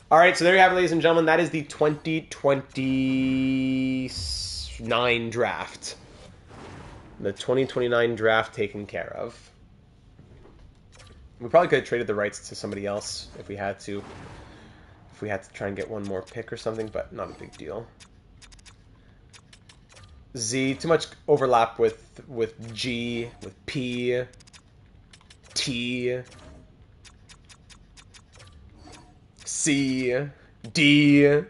All right, so there you have it, ladies and gentlemen. That is the 2029 draft. The 2029 draft taken care of. We probably could have traded the rights to somebody else if we had to. If we had to try and get one more pick or something, but not a big deal. Z, too much overlap with G, with P, T, C, D. I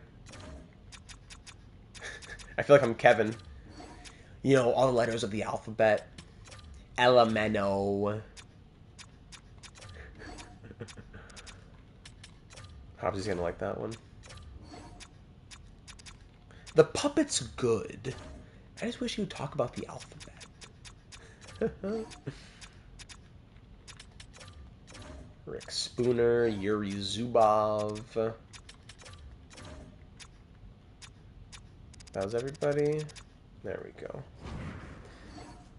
feel like I'm Kevin. You know, all the letters of the alphabet. Elemento. Probably gonna like that one. The puppet's good. I just wish you would talk about the alphabet. Rick Spooner, Yuri Zubov. That was everybody. There we go.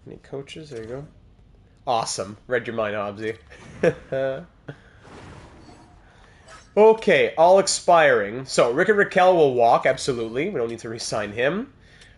Any coaches? There you go. Awesome. Read your mind, Hobbsy. Okay, all expiring. So, Rick and Raquel will walk, absolutely. We don't need to re-sign him.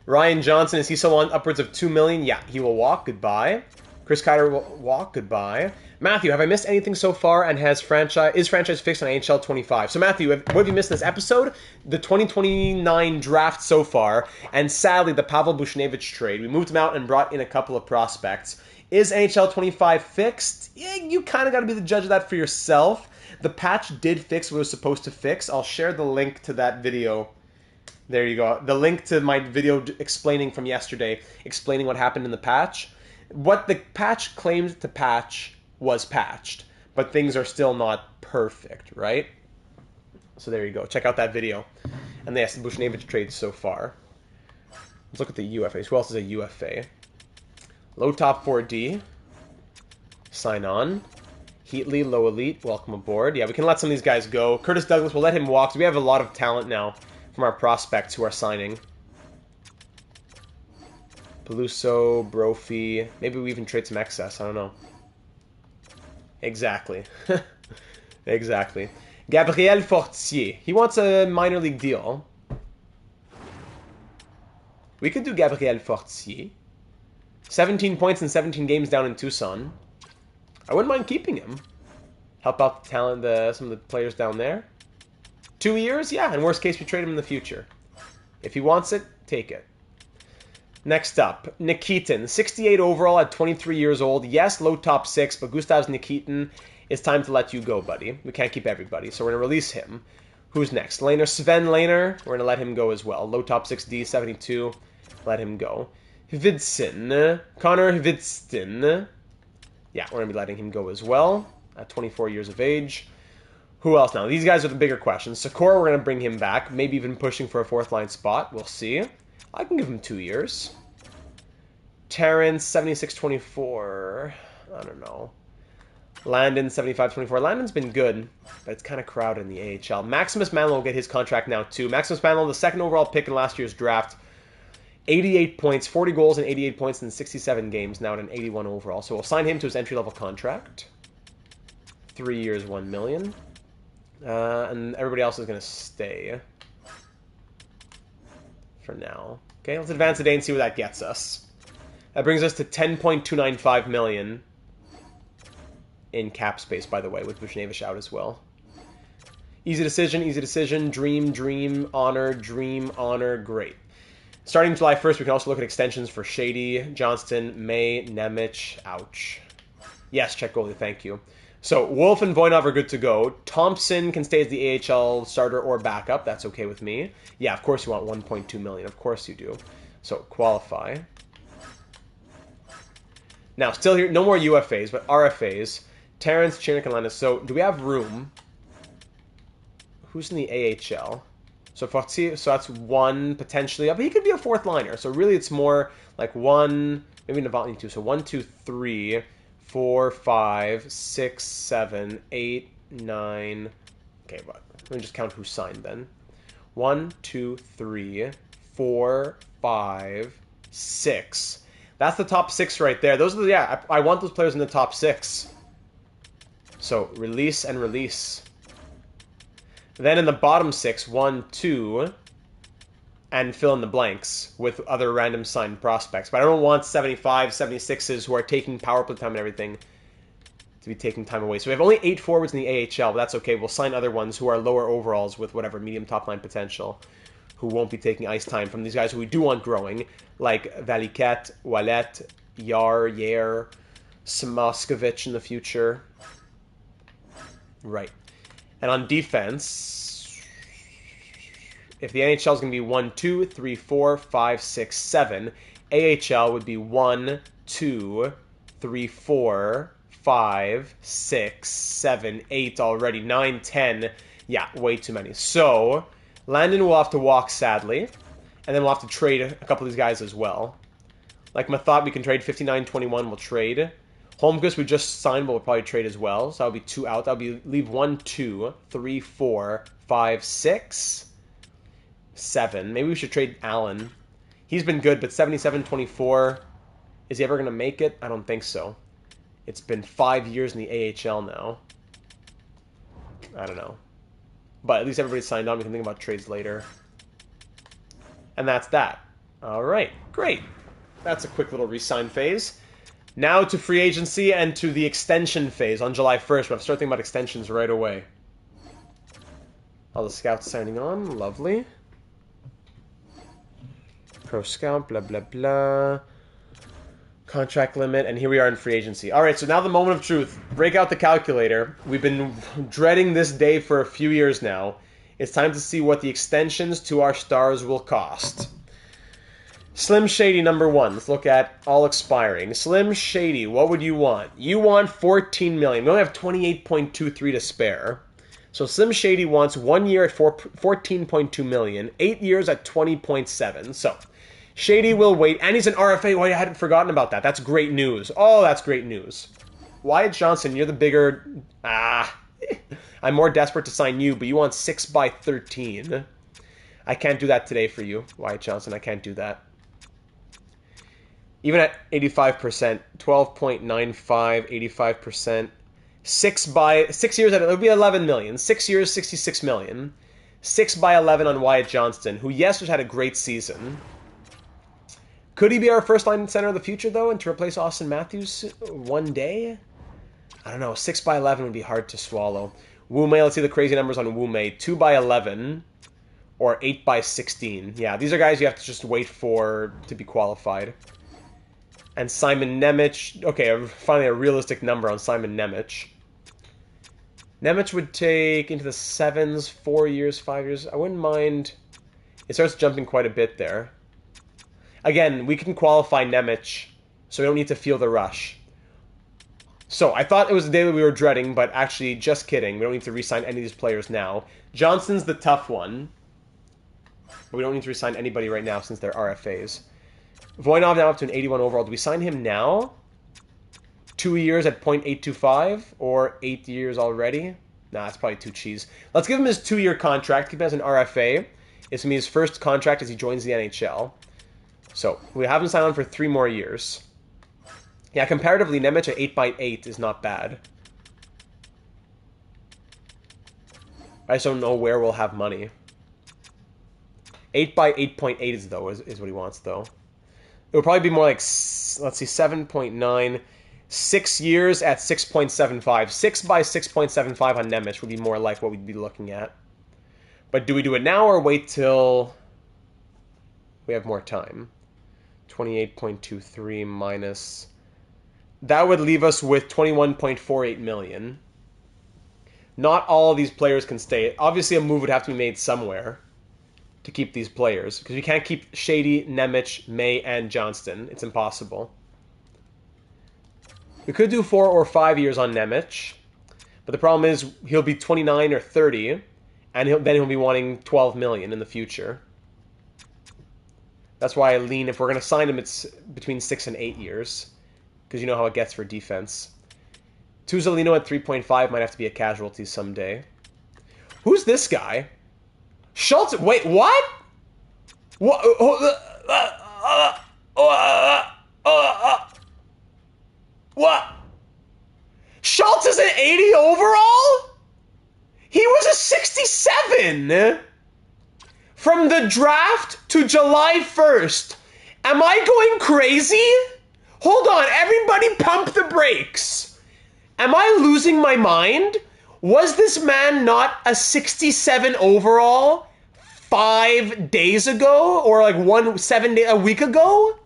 Ryan Johnson, is he still on upwards of $2 million? Yeah, he will walk. Goodbye. Chris Kiter will walk. Goodbye. Matthew, have I missed anything so far? And is franchise fixed on NHL 25? So Matthew, what have you missed in this episode? The 2029 draft so far, and sadly the Pavel Buchnevich trade. We moved him out and brought in a couple of prospects. Is NHL 25 fixed? Yeah, you kind of got to be the judge of that for yourself. The patch did fix what it was supposed to fix. I'll share the link to that video. There you go. The link to my video explaining from yesterday, explaining what happened in the patch. What the patch claimed to patch was patched. But things are still not perfect, right? So there you go. Check out that video. And yes, the Buchnevich trades so far. Let's look at the UFAs. Who else is a UFA? Low top 4D. Sign on. Heatley, low elite. Welcome aboard. Yeah, we can let some of these guys go. Curtis Douglas, we'll let him walk. So we have a lot of talent now from our prospects who are signing. Peluso, Brophy. Maybe we even trade some excess. I don't know. Exactly. Exactly. Gabriel Fortier. He wants a minor league deal. We could do Gabriel Fortier. 17 points in 17 games down in Tucson. I wouldn't mind keeping him. Help out the talent, some of the players down there. 2 years? Yeah, in worst case, we trade him in the future. If he wants it, take it. Next up, Nikitin. 68 overall at 23 years old. Yes, low top 6, but Gustav Nikitin, it's time to let you go, buddy. We can't keep everybody, so we're going to release him. Who's next? Lehner. Sven Lehner. We're going to let him go as well. Low top 6D, 72. Let him go. Hvidson. Connor Hvidston. Yeah, we're going to be letting him go as well at 24 years of age. Who else now? These guys are the bigger questions. Sakura, we're going to bring him back. Maybe even pushing for a fourth line spot. We'll see. I can give him 2 years. Terrence, 76-24. I don't know. Landon, 75-24. Landon's been good, but it's kind of crowded in the AHL. Maximus Manlow will get his contract now, too. Maximus Manlow, the second overall pick in last year's draft. 88 points, 40 goals and 88 points in 67 games, now at an 81 overall. So we'll sign him to his entry-level contract. 3 years, $1 million. And everybody else is going to stay for now. Okay, let's advance today and see where that gets us. That brings us to $10.295 million in cap space, by the way, with Buchnevich out as well. Easy decision, dream, honor, great. Starting July 1st, we can also look at extensions for Shady, Johnston, May, Nemec, ouch. Yes, check goalie, thank you. So, Wolf and Voinov are good to go. Thompson can stay as the AHL starter or backup. That's okay with me. Yeah, of course you want $1.2 million. Of course you do. So, qualify. Now, still here, no more UFAs, but RFAs. Terrence, Chinook, and Landis. So, do we have room? Who's in the AHL? So, Fortier, so that's one potentially. But he could be a fourth liner. So, really, it's more like one, maybe Novotny 2. So, 1, 2, 3... 4, 5, 6, 7, 8, 9. Okay, but let me just count who signed then. 1, 2, 3, 4, 5, 6. That's the top 6 right there. Those are the, yeah, I want those players in the top 6. So, release and release. Then in the bottom 6, 1, 2, and fill in the blanks with other random signed prospects. But I don't want 75, 76s who are taking power play time and everything to be taking time away. So we have only 8 forwards in the AHL, but that's okay. We'll sign other ones who are lower overalls with whatever medium top line potential who won't be taking ice time from these guys who we do want growing, like Valiquette, Wallet, Yair, Smoskovich in the future. Right. And on defense, if the NHL is going to be 1, 2, 3, 4, 5, 6, 7, AHL would be 1, 2, 3, 4, 5, 6, 7, 8 already. 9, 10. Yeah, way too many. So, Landon will have to walk, sadly. And then we'll have to trade a couple of these guys as well. Like Mathot, we can trade 59-21, we'll trade. Holmquist, we just signed, but we'll probably trade as well. So that'll be 2 out. That'll be leave 1, 2, 3, 4, 5, 6, 7. Maybe we should trade Allen. He's been good, but 77-24. Is he ever going to make it? I don't think so. It's been 5 years in the AHL now. I don't know. But at least everybody's signed on. We can think about trades later. And that's that. All right. Great. That's a quick little re-sign phase. Now to free agency and to the extension phase on July 1st. We'll have to start thinking about extensions right away. All the scouts signing on. Lovely. Pro scout, blah, blah, blah. Contract limit, and here we are in free agency. All right, so now the moment of truth. Break out the calculator. We've been dreading this day for a few years now. It's time to see what the extensions to our stars will cost. Slim Shady #1. Let's look at all expiring. Slim Shady, what would you want? You want 14 million. We only have 28.23 to spare. So Slim Shady wants 1 year at 14.2 million, 8 years at 20.7. So Shady will wait, and he's an RFA. Oh, I hadn't forgotten about that. That's great news. Oh, that's great news. Wyatt Johnson, you're the bigger... I'm more desperate to sign you, but you want 6 by 13. I can't do that today for you, Wyatt Johnson. I can't do that. Even at 85%, 12.95, 85%. 6 years at it would be 11 million. 6 years, 66 million. 6 by 11 on Wyatt Johnston, who yes, has had a great season. Could he be our first line center of the future though, and to replace Austin Matthews one day? I don't know. 6 by 11 would be hard to swallow. Wu Mei, let's see the crazy numbers on Wu Mei. 2 by 11 or 8 by 16. Yeah, these are guys you have to just wait for to be qualified. And Simon Nemec. Okay, finally a realistic number on Simon Nemec. Nemec would take into the 7s, 4 years, 5 years. I wouldn't mind. It starts jumping quite a bit there. Again, we can qualify Nemec, so we don't need to feel the rush. So, I thought it was the day that we were dreading, but actually, just kidding. We don't need to re-sign any of these players now. Johnson's the tough one. But we don't need to re-sign anybody right now since they're RFAs. Voinov now up to an 81 overall. Do we sign him now? 2 years at 0.825? Or 8 years already? Nah, that's probably too cheese. Let's give him his 2-year contract. Keep him as an RFA. It's going to be his first contract as he joins the NHL. So, we have him sign on for 3 more years. Yeah, comparatively, Nemec at 8 by 8 is not bad. I just don't know where we'll have money. 8 by 8.8 is what he wants, though. It would probably be more like, let's see, 7.9. 6 years at 6.75. 6 by 6.75 on Nemec would be more like what we'd be looking at. But do we do it now or wait till we have more time? 28.23 minus... That would leave us with 21.48 million. Not all of these players can stay. Obviously, a move would have to be made somewhere to keep these players. Because we can't keep Shady, Nemec, May, and Johnston. It's impossible. We could do 4 or 5 years on Nemec. But the problem is he'll be 29 or 30. And then he'll be wanting 12 million in the future. That's why I lean, if we're going to sign him, it's between 6 and 8 years. Because you know how it gets for defense. Tuzolino at 3.5 might have to be a casualty someday. Who's this guy? Schultz? Wait, what? What? Schultz is an 80 overall? He was a 67! From the draft to July 1st. Am I going crazy? Hold on, everybody pump the brakes. Am I losing my mind? Was this man not a 67 overall 5 days ago? Or like a week ago?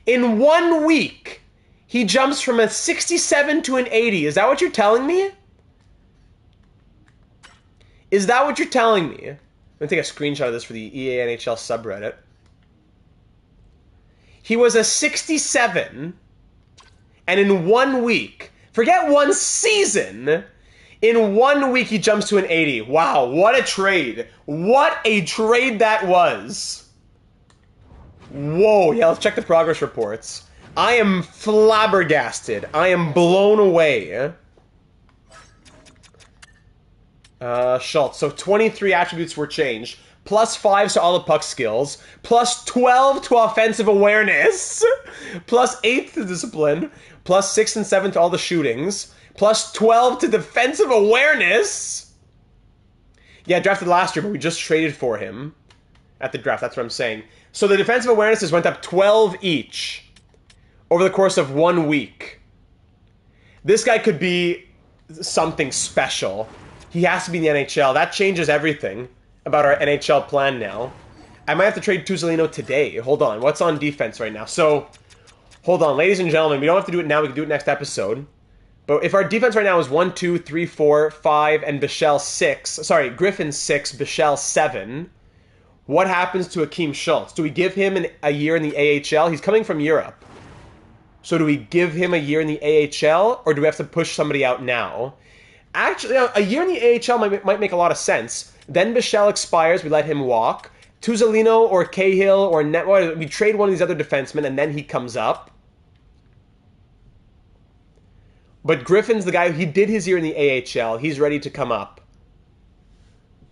In 1 week, he jumps from a 67 to an 80. Is that what you're telling me? Is that what you're telling me? I'm going to take a screenshot of this for the EA NHL subreddit. He was a 67, and in 1 week, forget 1 season, in 1 week he jumps to an 80. Wow, what a trade. What a trade that was. Whoa, yeah, let's check the progress reports. I am flabbergasted. I am blown away. Schultz. So 23 attributes were changed. Plus 5 to all the puck skills. Plus 12 to offensive awareness. Plus 8 to discipline. Plus 6 and 7 to all the shootings. Plus 12 to defensive awareness. Yeah, drafted last year, but we just traded for him at the draft. That's what I'm saying. So the defensive awarenesses went up 12 each over the course of 1 week. This guy could be something special. He has to be in the NHL. That changes everything about our NHL plan now. I might have to trade Tuzolino today. Hold on. What's on defense right now? So, hold on. Ladies and gentlemen, we don't have to do it now. We can do it next episode. But if our defense right now is 1, 2, 3, 4, 5, and Bichelle 6. Sorry, Griffin 6, Bichelle 7. What happens to Akeem Schultz? Do we give him a year in the AHL? He's coming from Europe. So do we give him a year in the AHL, or do we have to push somebody out now? Actually, a year in the AHL might make a lot of sense. Then Bichelle expires, we let him walk. Tuzolino or Cahill or Netwell, we trade one of these other defensemen, and then he comes up. But Griffin's the guy, he did his year in the AHL. He's ready to come up.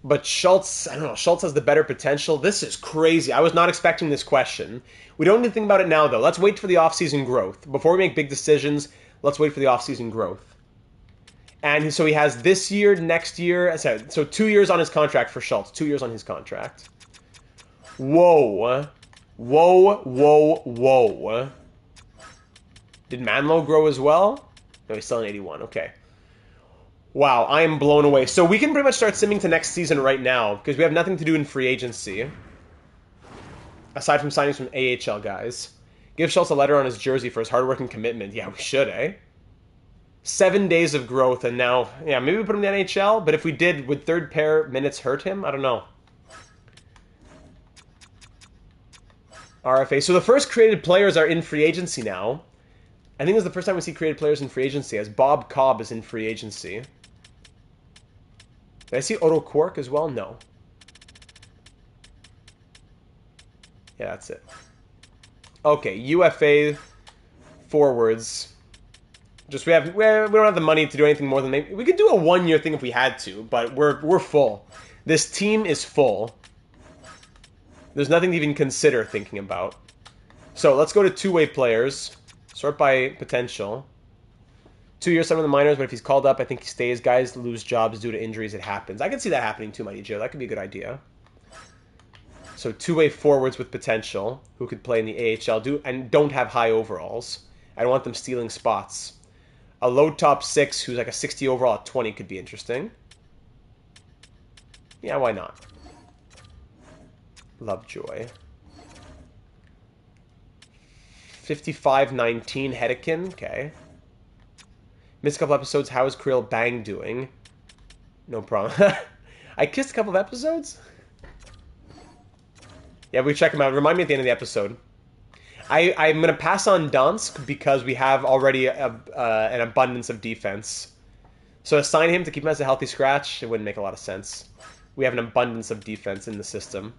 But Schultz, I don't know, Schultz has the better potential. This is crazy. I was not expecting this question. We don't need to think about it now, though. Let's wait for the offseason growth. Before we make big decisions, let's wait for the offseason growth. And so he has this year, next year. So 2 years on his contract for Schultz. 2 years on his contract. Whoa. Whoa, whoa, whoa. Did Manlow grow as well? No, he's still an 81. Okay. Wow, I am blown away. So we can pretty much start simming to next season right now because we have nothing to do in free agency. Aside from signings from AHL guys. Give Schultz a letter on his jersey for his hard work and commitment. Yeah, we should, eh? 7 days of growth and now... Yeah, maybe we put him in the NHL, but if we did, would third pair minutes hurt him? I don't know. RFA. So the first created players are in free agency now. I think this is the first time we see created players in free agency, as Bob Cobb is in free agency. Did I see Otto Quark as well? No. Yeah, that's it. Okay, UFA forwards. Just we don't have the money to do anything more than maybe we could do a 1-year thing if we had to, but we're full. This team is full. There's nothing to even consider thinking about. So let's go to two-way players. Sort by potential. 2 years, some of the minors, but if he's called up, I think he stays. Guys lose jobs due to injuries. It happens. I can see that happening too, Mighty Joe. That could be a good idea. So two-way forwards with potential who could play in the AHL and don't have high overalls. I don't want them stealing spots. A low top 6 who's like a 60 overall at 20 could be interesting. Yeah, why not? Lovejoy. 55-19 Hedekin. Okay. Missed a couple episodes. How is Krill Bang doing? No problem. I kissed a couple of episodes? Yeah, we check him out. Remind me at the end of the episode. I'm going to pass on Donsk because we have already an abundance of defense. So assign him to keep him as a healthy scratch, it wouldn't make a lot of sense. We have an abundance of defense in the system.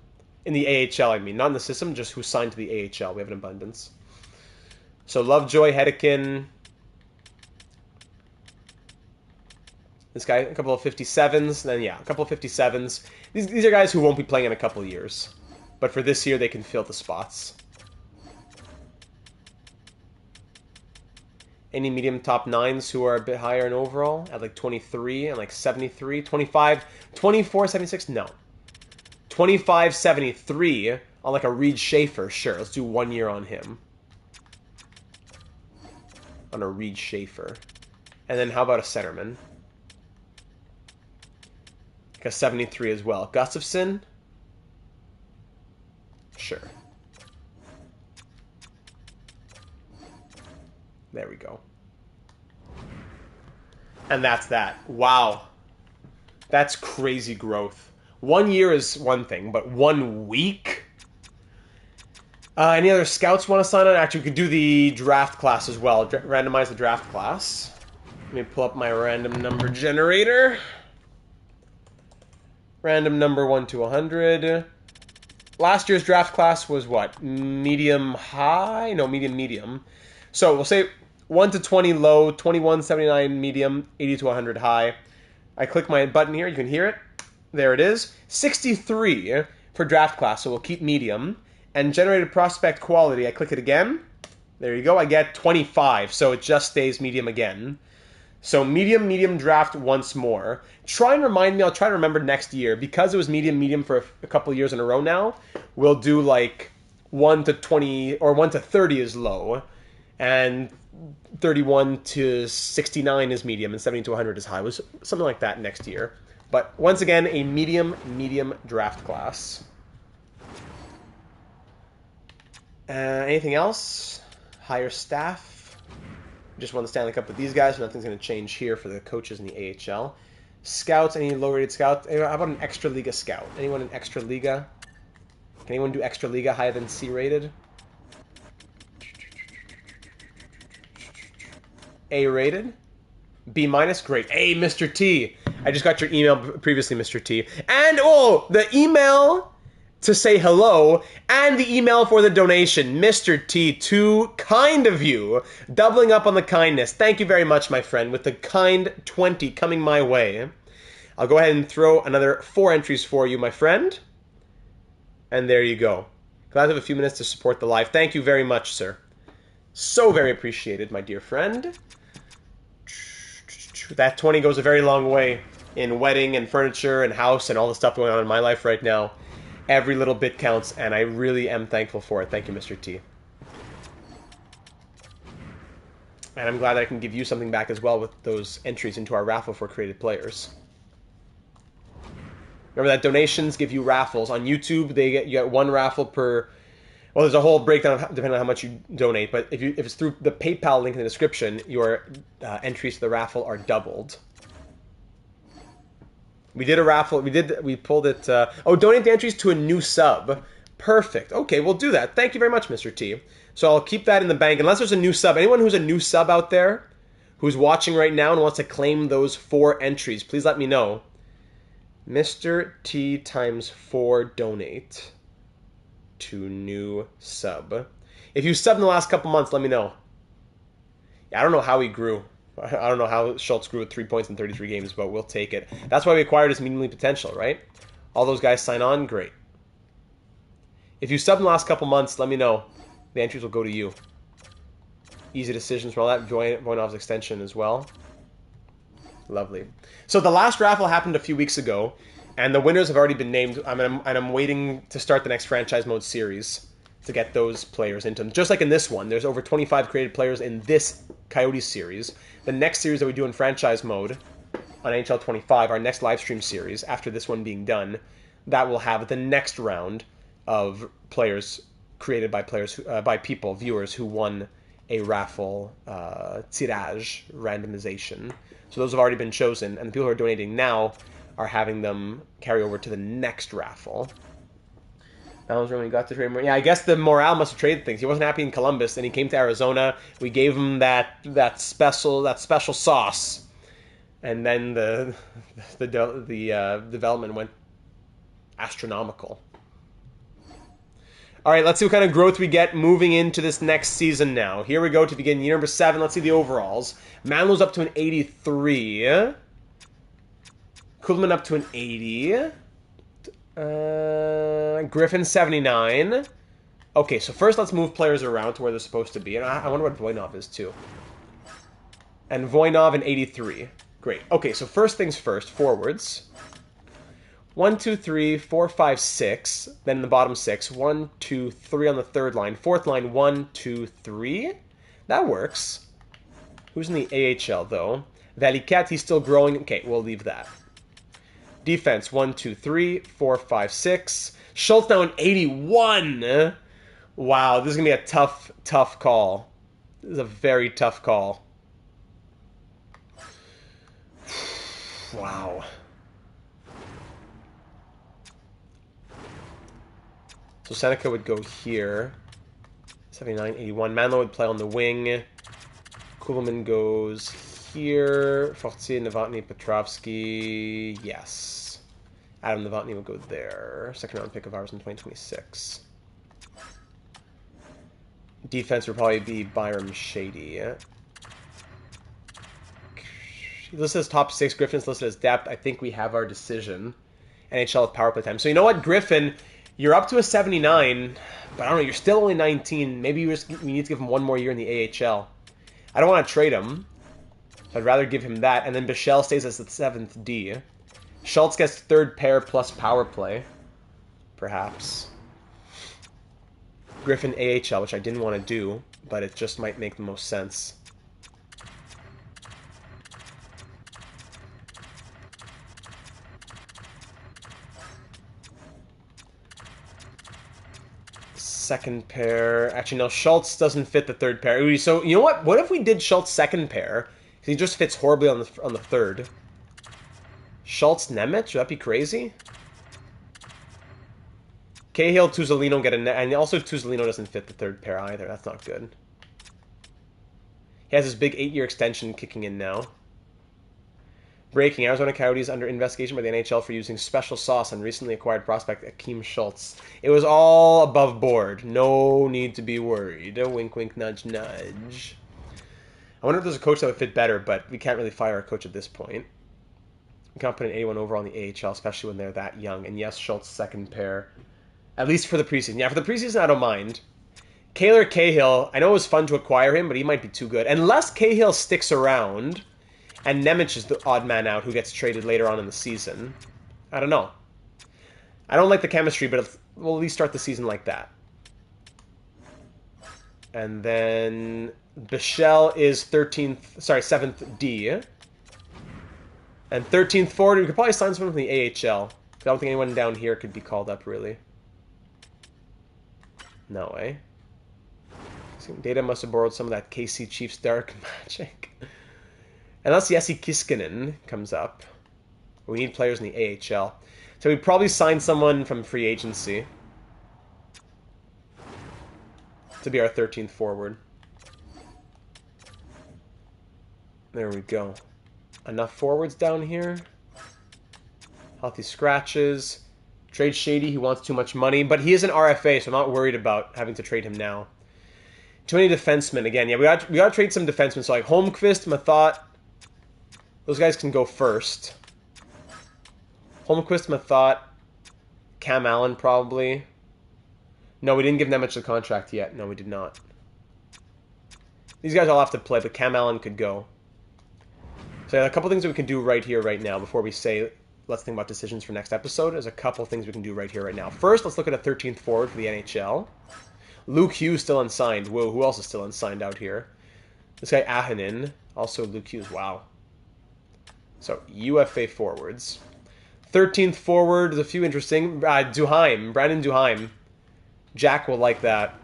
In the AHL, I mean. Not in the system, just who's signed to the AHL. We have an abundance. So Lovejoy, Hedekin. This guy, a couple of 57s. Then, yeah, a couple of 57s. These are guys who won't be playing in a couple of years. But for this year, they can fill the spots. Any medium top 9s who are a bit higher in overall? At like 23 and like 73, 25, 24, 76? No. 25, 73 on like a Reed Schaefer. Sure, let's do 1 year on him. On a Reed Schaefer. And then how about a centerman? Like a 73 as well. Gustafson? Sure. There we go. And that's that. Wow. That's crazy growth. 1 year is one thing, but 1 week? Any other scouts want to sign on? Actually, we could do the draft class as well. Randomize the draft class. Let me pull up my random number generator. Random number 1 to 100. Last year's draft class was what? Medium high? No, medium. So we'll say 1 to 20 low, 21, 79 medium, 80 to 100 high. I click my button here. You can hear it. There it is. 63 for draft class, so we'll keep medium. And generated prospect quality, I click it again. There you go. I get 25, so it just stays medium again. So medium draft once more. Try and remind me, I'll try to remember next year. Because it was medium for a couple of years in a row now, we'll do like 1 to 20, or 1 to 30 is low. And 31 to 69 is medium, and 70 to 100 is high. It was something like that next year. But once again, a medium draft class. Anything else? Hire staff. Just won the Stanley Cup with these guys, so nothing's going to change here for the coaches in the AHL. Scouts, any low-rated scouts? How about an extra Liga scout? Anyone in extra Liga? Can anyone do Extra Liga higher than C rated? A rated? B minus? Great. A, Mr. T. I just got your email previously, Mr. T. And, oh, the email to say hello and the email for the donation. Mr. T, too kind of you. Doubling up on the kindness. Thank you very much, my friend, with the kind 20 coming my way. I'll go ahead and throw another 4 entries for you, my friend. And there you go. Glad to have a few minutes to support the live. Thank you very much, sir. So very appreciated, my dear friend. That 20 goes a very long way in wedding and furniture and house and all the stuff going on in my life right now. Every little bit counts, and I really am thankful for it. Thank you, Mr. T. And I'm glad I can give you something back as well with those entries into our raffle for created players. Remember that donations give you raffles. On YouTube, you get 1 raffle per... Well, there's a whole breakdown depending on how much you donate, but if it's through the PayPal link in the description, your entries to the raffle are doubled. We did a raffle. We pulled it. Oh, donate the entries to a new sub. Perfect. Okay, we'll do that. Thank you very much, Mr. T. So I'll keep that in the bank. Unless there's a new sub. Anyone who's a new sub out there who's watching right now and wants to claim those 4 entries, please let me know. Mr. T times 4 donate to new sub. If you subbed in the last couple months, let me know. Yeah, I don't know how he grew. I don't know how Schultz grew with 3 points in 33 games, but we'll take it. That's why we acquired his medium league potential, right? All those guys sign on, great. If you subbed in the last couple months, let me know. The entries will go to you. Easy decisions from all that. Voinov's extension as well. Lovely. So the last raffle happened a few weeks ago, and the winners have already been named. I'm waiting to start the next franchise mode series to get those players into them. Just like in this one, there's over 25 created players in this Coyotes series. The next series that we do in franchise mode on NHL 25, our next live stream series, after this one being done, that will have the next round of players created by viewers who won a raffle tirage randomization. So those have already been chosen, and the people who are donating now are having them carry over to the next raffle. That was when we got to trade. Yeah, I guess the morale must have traded things. He wasn't happy in Columbus, and he came to Arizona. We gave him that special sauce, and then the development went astronomical. All right, let's see what kind of growth we get moving into this next season now. Here we go to begin year number 7. Let's see the overalls. Manlow's up to an 83. Kuhlman up to an 80. Griffin 79. Okay, so first let's move players around to where they're supposed to be. And I wonder what Voinov is too. And Voinov an 83. Great. Okay, so first things first, forwards. 1, 2, 3, 4, 5, 6. Then in the bottom 6. 1, 2, 3 on the third line. Fourth line, 1, 2, 3. That works. Who's in the AHL though? Valiquette, he's still growing. Okay, we'll leave that. Defense, 1, 2, 3, 4, 5, 6. Schultz now an 81. Wow, this is going to be a tough call. This is a very tough call. Wow. So Seneca would go here. 79, 81. Manlow would play on the wing. Kuhlman goes here. Fortier, Novotny, Petrovsky. Yes. Adam Novotny would go there. Second round pick of ours in 2026. Defense would probably be Byram Shady. Listed as top 6. Griffin's listed as depth. I think we have our decision. NHL with power play time. So you know what, Griffin? You're up to a 79, but I don't know, you're still only 19. Maybe we need to give him one more year in the AHL. I don't want to trade him, so I'd rather give him that. And then Bichelle stays as the 7th D. Schultz gets 3rd pair plus power play, perhaps. Griffin AHL, which I didn't want to do, but it just might make the most sense. Second pair. Actually, no, Schultz doesn't fit the 3rd pair. So, you know what? What if we did Schultz 2nd pair? Because he just fits horribly on the 3rd. Schultz Nemeth? Would that be crazy? Cahill, Tuzolino get and also Tuzolino doesn't fit the third pair either. That's not good. He has his big 8-year extension kicking in now. Breaking: Arizona Coyotes under investigation by the NHL for using special sauce on recently acquired prospect Akeem Schultz. It was all above board. No need to be worried. Wink, wink, nudge, nudge. I wonder if there's a coach that would fit better, but we can't really fire our coach at this point. We can't put an 81 overall in the AHL, especially when they're that young. And yes, Schultz second pair. At least for the preseason. Yeah, for the preseason, I don't mind. Kaylor Cahill, I know it was fun to acquire him, but he might be too good. Unless Cahill sticks around, and Nemec is the odd man out who gets traded later on in the season. I don't know. I don't like the chemistry, but we'll at least start the season like that. And then Bichelle is 7th D. And 13th forward, we could probably sign someone from the AHL. I don't think anyone down here could be called up, really. No way. Data must have borrowed some of that KC Chiefs dark magic. Unless Jesse Kiskinen comes up. We need players in the AHL. So we'd probably sign someone from free agency to be our 13th forward. There we go. Enough forwards down here. Healthy scratches. Trade Shady, he wants too much money, but he is an RFA, so I'm not worried about having to trade him now. Too many defensemen. Again, yeah, we got to trade some defensemen. So like Holmqvist, Mathot, those guys can go first. Holmqvist, Mathot, Cam Allen probably. No, we didn't give Nemec the contract yet. No, we did not. These guys all have to play, but Cam Allen could go. So yeah, a couple things that we can do right here, right now, before we say let's think about decisions for next episode. There's a couple things we can do right here, right now. First, let's look at a 13th forward for the NHL. Luke Hughes still unsigned. Whoa, who else is still unsigned out here? This guy Ahonen, also Luke Hughes. Wow. So UFA forwards. 13th forward, there's a few interesting. Duheim, Brandon Duheim. Jack will like that.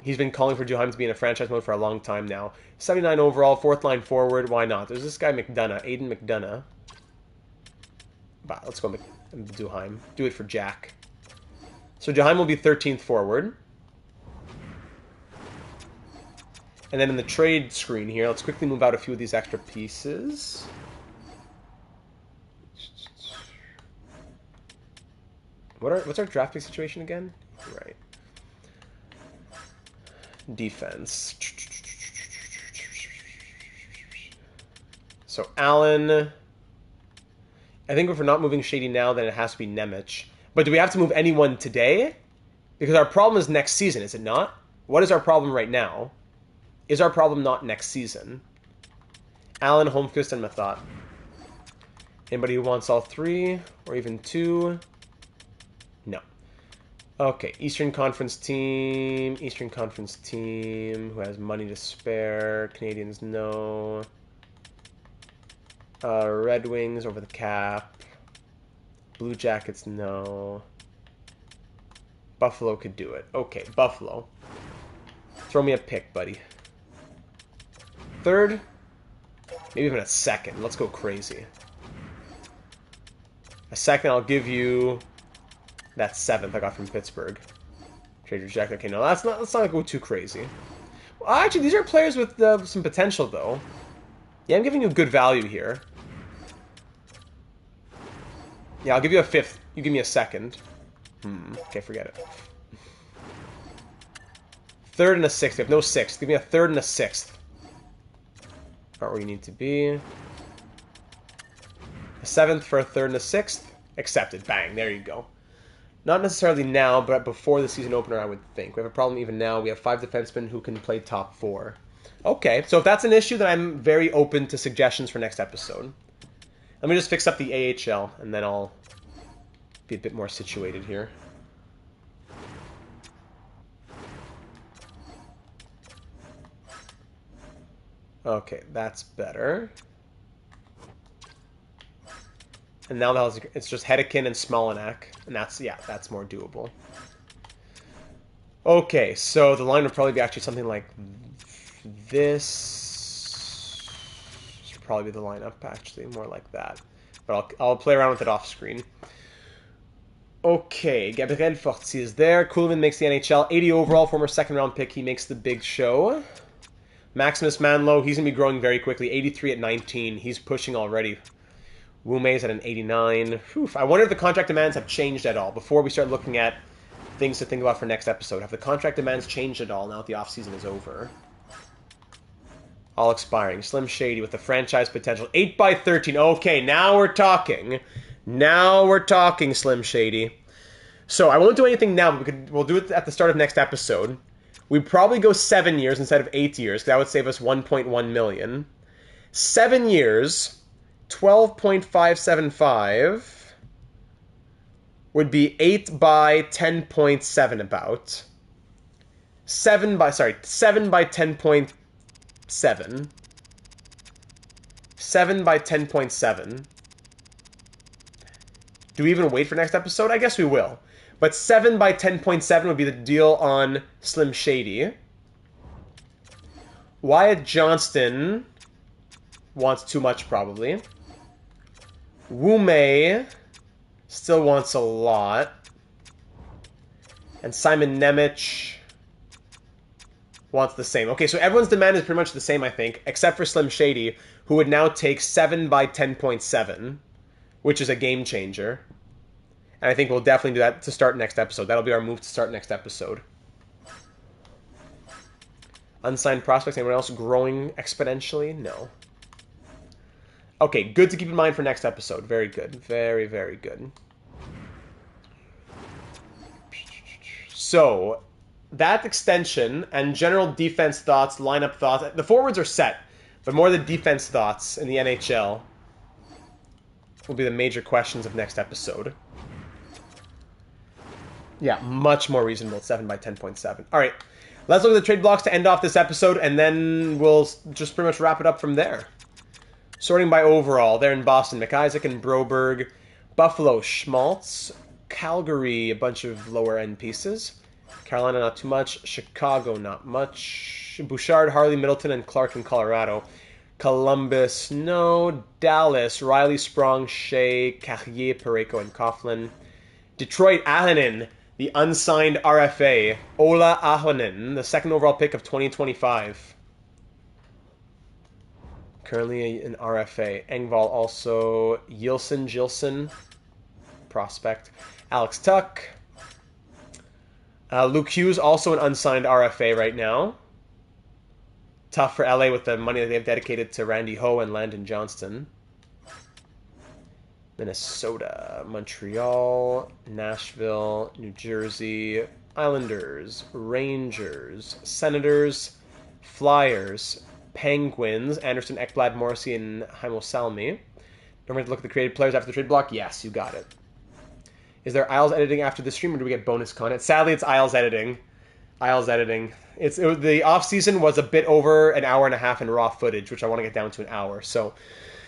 He's been calling for Duheim to be in a franchise mode for a long time now. 79 overall, 4th line forward. Why not? There's this guy McDonough, Aiden McDonough. But let's go Duheim. Do it for Jack. So Duheim will be 13th forward. And then in the trade screen here, let's quickly move out a few of these extra pieces. What's our draft pick situation again? Right. Defense. So Allen. I think if we're not moving Shady now, then it has to be Nemec. But do we have to move anyone today? Because our problem is next season, is it not? What is our problem right now? Is our problem not next season? Allen, Holmqvist, and Mathot. Anybody who wants all 3? Or even 2? No. Okay, Eastern Conference team. Eastern Conference team. Who has money to spare? Canadians, no. Red Wings over the cap. Blue Jackets, no. Buffalo could do it. Okay, Buffalo. Throw me a pick, buddy. 3rd? Maybe even a 2nd. Let's go crazy. A 2nd, I'll give you that 7th I got from Pittsburgh. Trader Jack. Okay, no, let's not go too crazy. Well, actually, these are players with some potential, though. Yeah, I'm giving you good value here. Yeah, I'll give you a 5th. You give me a 2nd. Okay, forget it. 3rd and a 6th. We have no 6th. Give me a 3rd and a 6th. Not where you need to be. A 7th for a 3rd and a 6th. Accepted. Bang. There you go. Not necessarily now, but before the season opener, I would think. We have a problem even now. We have 5 defensemen who can play top 4. Okay, so if that's an issue, then I'm very open to suggestions for next episode. Let me just fix up the AHL, and then I'll be a bit more situated here. Okay, that's better. And now it's just Hedekin and Smolinac, and that's more doable. Okay, so the line would probably be actually something like this. Should probably be the lineup, actually, more like that. But I'll play around with it off screen. Okay, Gabriel Forti is there. Kuhlman makes the NHL. 80 overall, former second-round pick. He makes the big show. Maximus Manlow, he's going to be growing very quickly. 83 at 19. He's pushing already. Wume's at an 89. Whew. I wonder if the contract demands have changed at all before we start looking at things to think about for next episode. Have the contract demands changed at all now that the offseason is over? All expiring. Slim Shady with the franchise potential. 8 by 13. Okay, now we're talking. Now we're talking, Slim Shady. So I won't do anything now, but we'll do it at the start of next episode. We'd probably go 7 years instead of 8 years, because that would save us $1.1 million. 7 years, 12.575 would be 8 by 10.7 about. 7 by 10.7. 7 by 10.7. Do we even wait for next episode? I guess we will. But 7 by 10.7 would be the deal on Slim Shady. Wyatt Johnston wants too much, probably. Wume still wants a lot. And Simon Nemec wants the same. Okay, so everyone's demand is pretty much the same, I think, except for Slim Shady, who would now take 7 by 10.7, which is a game changer. And I think we'll definitely do that to start next episode. That'll be our move to start next episode. Unsigned prospects. Anyone else growing exponentially? No. Okay, good to keep in mind for next episode. Very good. Very, very good. So, that extension and general defense thoughts, lineup thoughts. The forwards are set, but more the defense thoughts in the NHL will be the major questions of next episode. Yeah, much more reasonable at 7 by 10.7. All right, let's look at the trade blocks to end off this episode, and then we'll just pretty much wrap it up from there. Sorting by overall, there in Boston, McIsaac and Broberg, Buffalo, Schmaltz, Calgary, a bunch of lower-end pieces. Carolina, not too much. Chicago, not much. Bouchard, Harley, Middleton, and Clark in Colorado. Columbus, no. Dallas, Riley, Sprong, Shea, Carrier, Pareko, and Coughlin. Detroit, Ahonen, the unsigned RFA. Ola Ahonen, the second overall pick of 2025. Currently an RFA. Engvall also. Gilson, prospect. Alex Tuck. Luke Hughes, also an unsigned RFA right now. Tough for LA with the money that they've dedicated to Randy Ho and Landon Johnston. Minnesota, Montreal, Nashville, New Jersey, Islanders, Rangers, Senators, Flyers, Penguins, Anderson, Ekblad, Morrissey, and Heimo Salmi. Don't forget to look at the created players after the trade block. Yes, you got it. Is there Isles editing after the stream, or do we get bonus content? Sadly, it's Isles editing. The off-season was a bit over an hour and a half in raw footage, which I want to get down to an hour. So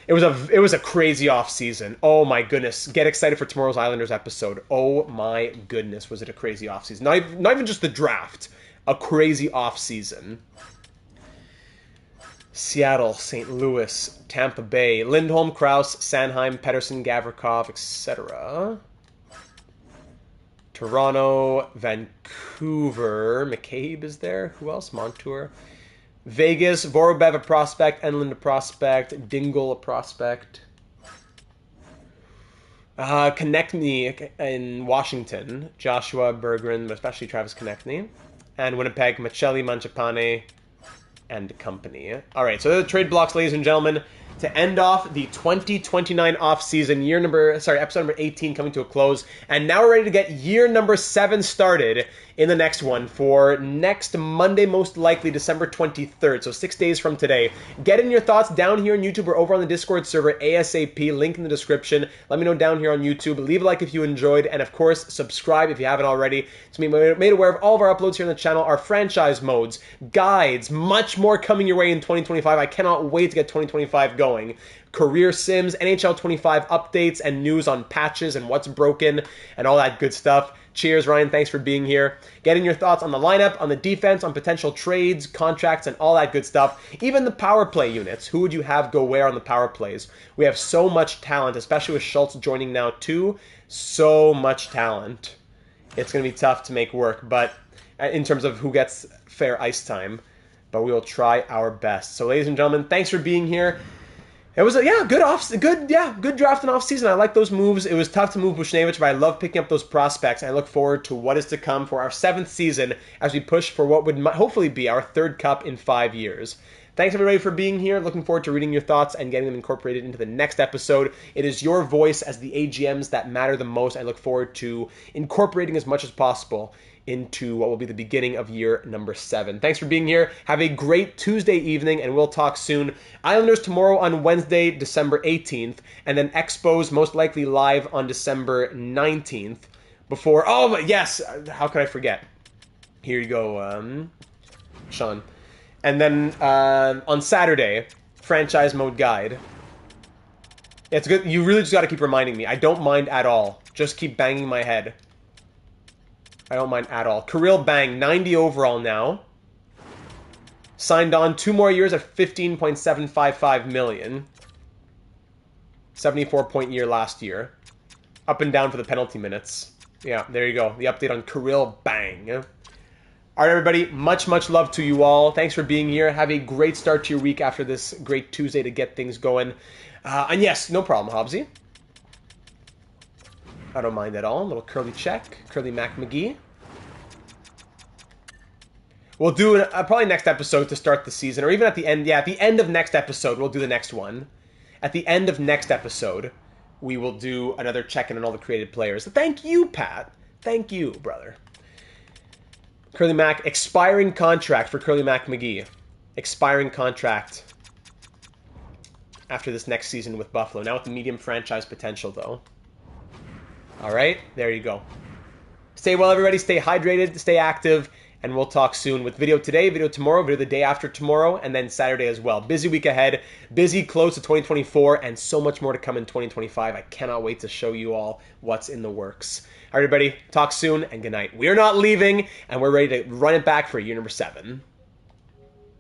it was a crazy off-season. Oh my goodness. Get excited for tomorrow's Islanders episode. Oh my goodness, was it a crazy off-season. Not even just the draft. A crazy off-season. Seattle, St. Louis, Tampa Bay, Lindholm, Krause, Sanheim, Pettersson, Gavrikov, etc. Toronto, Vancouver, McCabe is there. Who else? Montour. Vegas, Vorobev a prospect, Enlund a prospect, Dingle a prospect. Konechny in Washington, Joshua Berggren, but especially Travis Konechny. And Winnipeg, Machelli, Mangiapane, and company. All right, so they're the trade blocks, ladies and gentlemen, to end off the 2029 off-season, episode number 18 coming to a close. And now we're ready to get year number 7 started in the next one for next Monday, most likely December 23rd, so 6 days from today. Get in your thoughts down here on YouTube or over on the Discord server ASAP, link in the description. Let me know down here on YouTube. Leave a like if you enjoyed, and of course, subscribe if you haven't already to be made aware of all of our uploads here on the channel, our franchise modes, guides, much more coming your way in 2025. I cannot wait to get 2025 going. career sims, NHL 25 updates, and news on patches and what's broken and all that good stuff. Cheers, Ryan. Thanks for being here. Getting your thoughts on the lineup, on the defense, on potential trades, contracts, and all that good stuff. Even the power play units. Who would you have go where on the power plays? We have so much talent, especially with Schultz joining now too. So much talent. It's going to be tough to make work, but in terms of who gets fair ice time. But we will try our best. So, ladies and gentlemen, thanks for being here. It was a good draft and off season. I like those moves. It was tough to move Buchnevich, but I love picking up those prospects. I look forward to what is to come for our 7th season as we push for what would hopefully be our 3rd cup in 5 years. Thanks everybody for being here. Looking forward to reading your thoughts and getting them incorporated into the next episode. It is your voice as the AGMs that matter the most. I look forward to incorporating as much as possible into what will be the beginning of year number 7. Thanks for being here. Have a great Tuesday evening, and we'll talk soon. Islanders tomorrow on Wednesday, December 18th, and then Expos most likely live on December 19th. Before, oh, yes, how could I forget? Here you go, Sean. And then on Saturday, franchise mode guide. It's good. You really just got to keep reminding me. I don't mind at all. Just keep banging my head. I don't mind at all. Kirill Bang, 90 overall now. Signed on 2 more years at $15.755 million. 74-point year last year. Up and down for the penalty minutes. Yeah, there you go. The update on Kirill Bang. All right, everybody. Much, much love to you all. Thanks for being here. Have a great start to your week after this great Tuesday to get things going. And yes, no problem, Hobbsy. I don't mind at all. A little curly check. Curly Mac McGee. We'll do probably next episode to start the season, or even at the end. Yeah, at the end of next episode, we'll do the next one. At the end of next episode, we will do another check-in on all the created players. Thank you, Pat. Thank you, brother. Curly Mac, expiring contract for Curly Mac McGee. Expiring contract after this next season with Buffalo. Now with the medium franchise potential, though. All right, there you go. Stay well, everybody. Stay hydrated, stay active, and we'll talk soon with video today, video tomorrow, video the day after tomorrow, and then Saturday as well. Busy week ahead, busy close to 2024, and so much more to come in 2025. I cannot wait to show you all what's in the works. All right, everybody, talk soon, and good night. We're not leaving, and we're ready to run it back for year number 7.